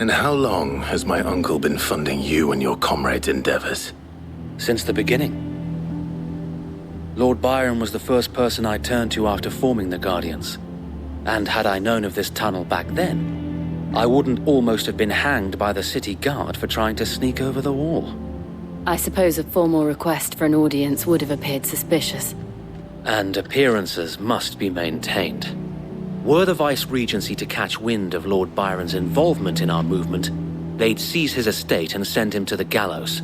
And how long has my uncle been funding you and your comrades' endeavors? Since the beginning. Lord Byron was the first person I turned to after forming the Guardians. And had I known of this tunnel back then, I wouldn't almost have been hanged by the city guard for trying to sneak over the wall. I suppose a formal request for an audience would have appeared suspicious. And appearances must be maintained. Were the Vice-Regency to catch wind of Lord Byron's involvement in our movement, they'd seize his estate and send him to the gallows,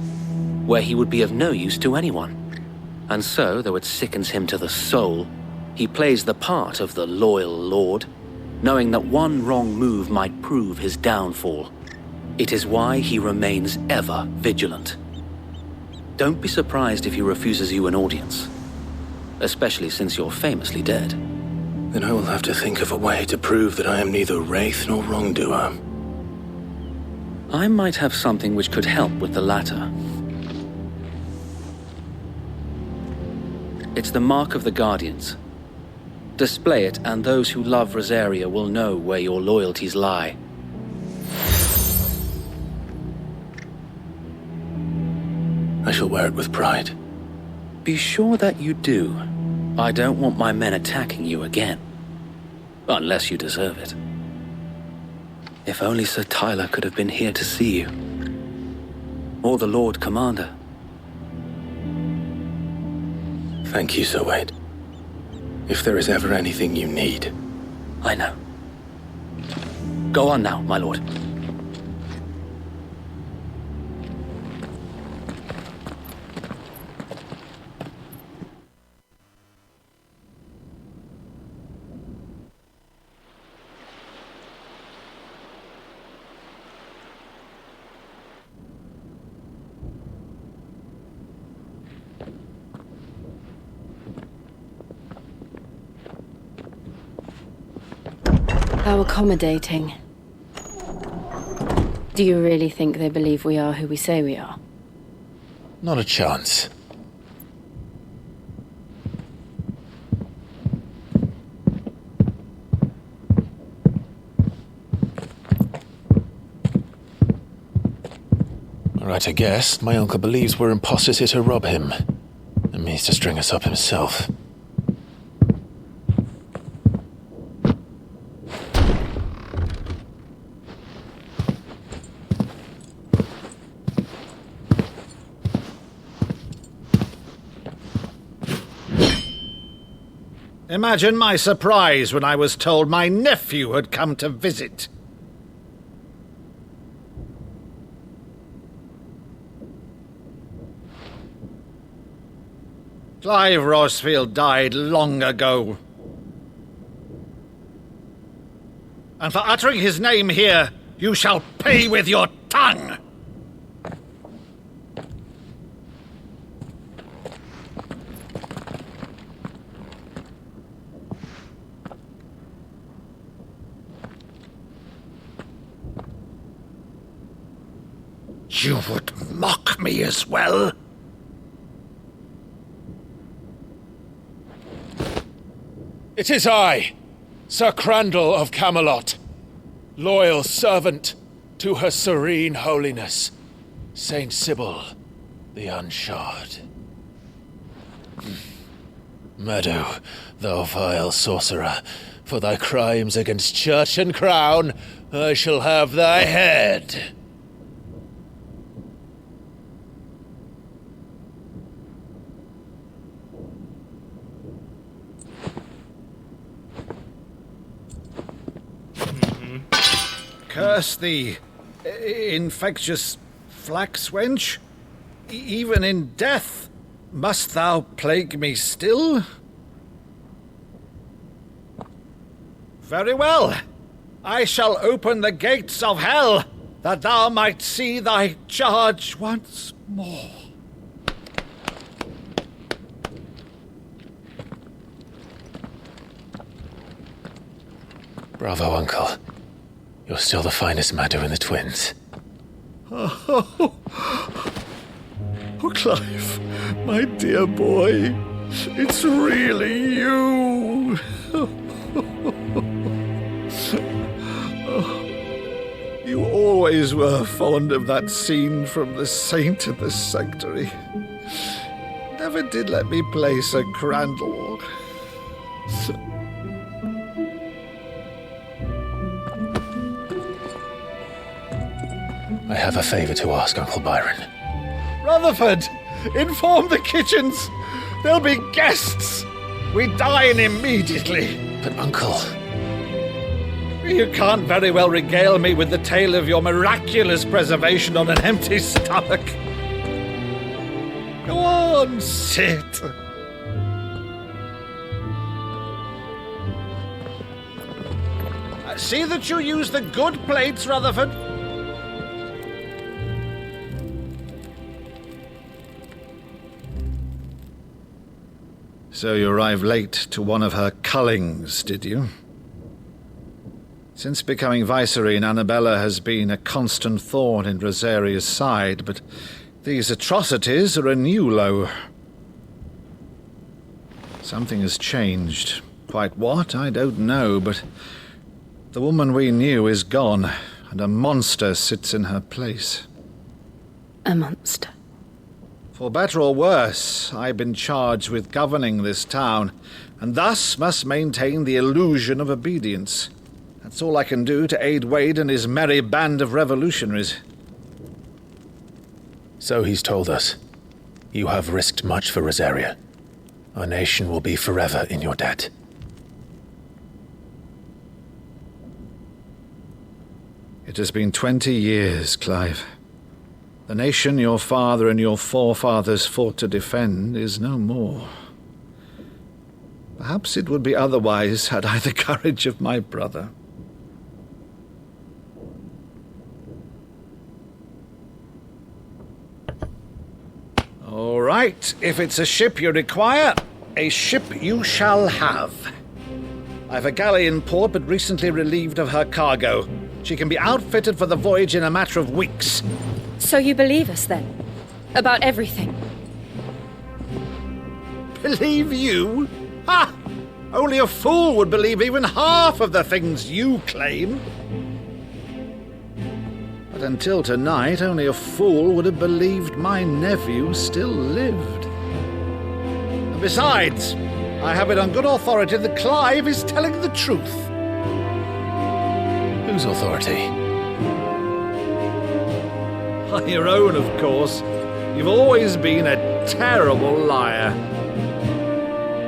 where he would be of no use to anyone. And so, though it sickens him to the soul, he plays the part of the loyal lord, knowing that one wrong move might prove his downfall. It is why he remains ever vigilant. Don't be surprised if he refuses you an audience, especially since you're famously dead. Then I will have to think of a way to prove that I am neither wraith nor wrongdoer. I might have something which could help with the latter. It's the mark of the Guardians. Display it, and those who love Rosaria will know where your loyalties lie. I shall wear it with pride. Be sure that you do. I don't want my men attacking you again. Unless you deserve it. If only Sir Tyler could have been here to see you. Or the Lord Commander. Thank you, Sir Wade. If there is ever anything you need. I know. Go on now, my lord. How accommodating. Do you really think they believe we are who we say we are? Not a chance. Right, I guess. My uncle believes we're imposters here to rob him. And means to string us up himself. Imagine my surprise when I was told my nephew had come to visit. Clive Rosfield died long ago. And for uttering his name here, you shall pay with your tongue! You would mock me as well? It is I, Sir Crandall of Camelot, loyal servant to Her Serene Holiness, Saint Sybil the Unshod. Meadow, thou vile sorcerer, for thy crimes against church and crown, I shall have thy head. Curse thee, infectious flax wench. Even in death, must thou plague me still? Very well. I shall open the gates of hell, that thou might see thy charge once more. Bravo, Uncle. You're still the finest Maddo in the twins. Oh, Clive, my dear boy, it's really you. You always always were fond of that scene from The Saint and the Sanctuary. Never did let me play Sir Crandall. I have a favor to ask, Uncle Byron. Rutherford, inform the kitchens. There'll be guests. We dine immediately. But, Uncle... You can't very well regale me with the tale of your miraculous preservation on an empty stomach. Go on, sit. See that you use the good plates, Rutherford. So you arrived late to one of her cullings, did you? Since becoming Vicereine, Annabella has been a constant thorn in Rosaria's side, but these atrocities are a new low. Something has changed. Quite what, I don't know, but the woman we knew is gone, and a monster sits in her place. A monster? For better or worse, I've been charged with governing this town, and thus must maintain the illusion of obedience. That's all I can do to aid Wade and his merry band of revolutionaries. So he's told us. You have risked much for Rosaria. Our nation will be forever in your debt. It has been 20 years, Clive. The nation your father and your forefathers fought to defend is no more. Perhaps it would be otherwise had I the courage of my brother. All right, if it's a ship you require, a ship you shall have. I've a galley in port, but recently relieved of her cargo. She can be outfitted for the voyage in a matter of weeks. So you believe us, then? About everything? Believe you? Ha! Only a fool would believe even half of the things you claim. But until tonight, only a fool would have believed my nephew still lived. And besides, I have it on good authority that Clive is telling the truth. Whose authority? On your own, of course. You've always been a terrible liar.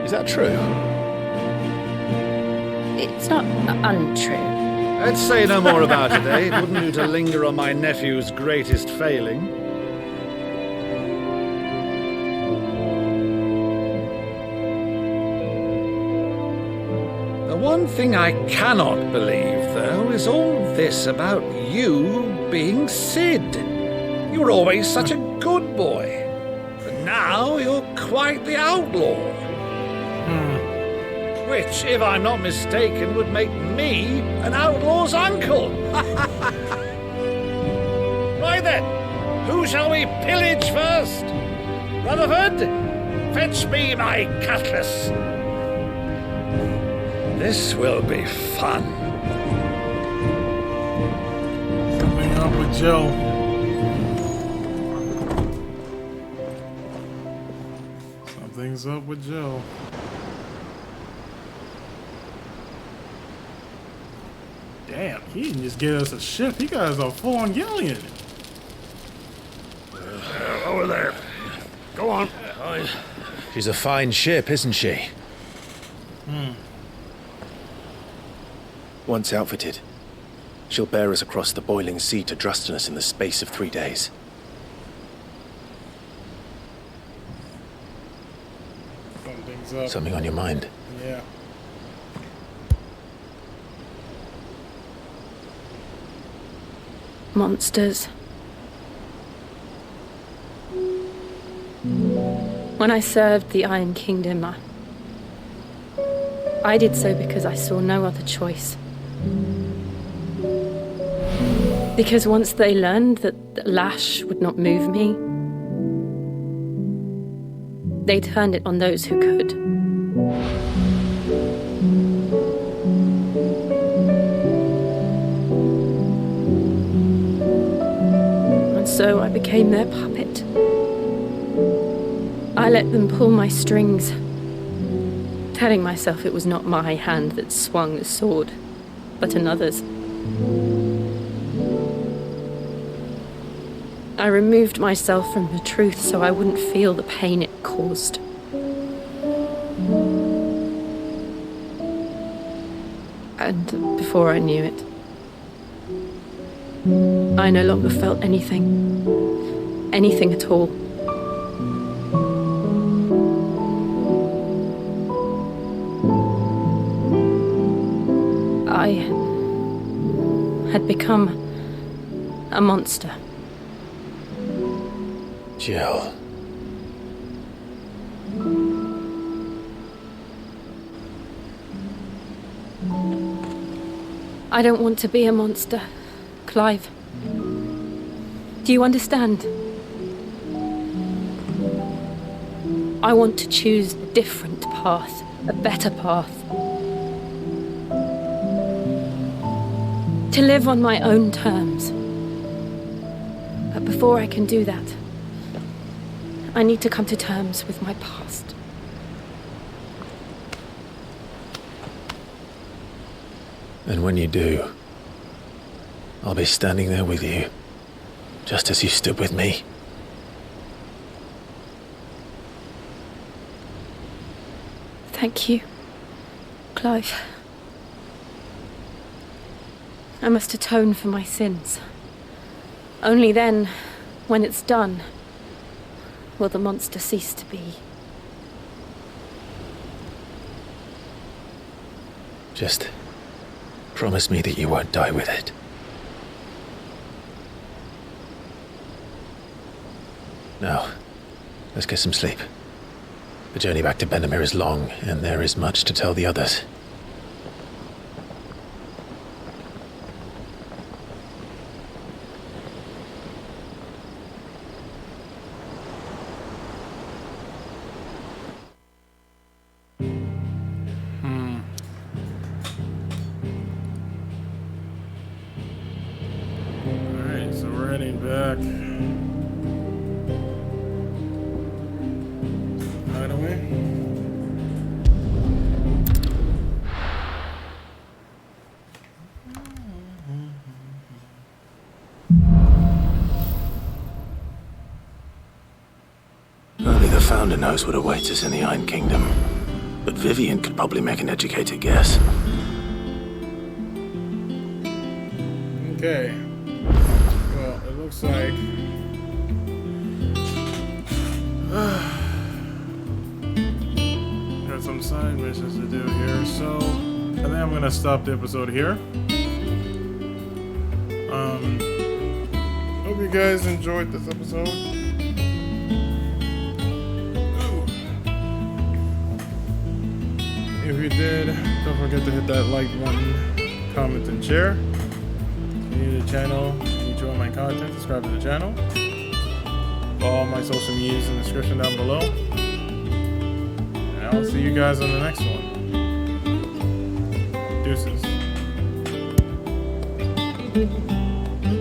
Is that true? It's not untrue. Let's say no more about it, eh? It wouldn't do to linger on my nephew's greatest failing. The one thing I cannot believe, though, is all this about you being Sid. You were always such a good boy. But now you're quite the outlaw. Which, if I'm not mistaken, would make me an outlaw's uncle. Right then, who shall we pillage first? Rutherford, fetch me my cutlass. This will be fun. Coming up with Joe. Something's up with Joe. Damn, he didn't just get us a ship. He got us a foreign galleon. Over there. Go on. She's a fine ship, isn't she? Once outfitted, she'll bear us across the boiling sea to Drustinus in the space of 3 days. Something's up. Something on your mind? Yeah. Monsters. When I served the Iron Kingdom, I did so because I saw no other choice. Because once they learned that Lash would not move me, they turned it on those who could. became their puppet. I let them pull my strings, telling myself it was not my hand that swung the sword, but another's. I removed myself from the truth so I wouldn't feel the pain it caused. And before I knew it, I no longer felt anything. Anything at all. I had become a monster. Jill. I don't want to be a monster, Clive. Do you understand? I want to choose a different path, a better path. To live on my own terms. But before I can do that, I need to come to terms with my past. And when you do, I'll be standing there with you, just as you stood with me. Thank you, Clive. I must atone for my sins. Only then, when it's done, will the monster cease to be. Just promise me that you won't die with it. Now, let's get some sleep. The journey back to Benamir is long, and there is much to tell the others. Alright, so we're heading back. Only the Founder knows what awaits us in the Iron Kingdom, but Vivian could probably make an educated guess. Okay. Well, it looks like got some side missions to do here, so I think I'm gonna stop the episode here. Hope you guys enjoyed this episode. If you did, don't forget to hit that like button, comment, and share. If you're new to the channel, if you enjoy my content, subscribe to the channel. Follow my social medias in the description down below. And I'll see you guys on the next one. Deuces.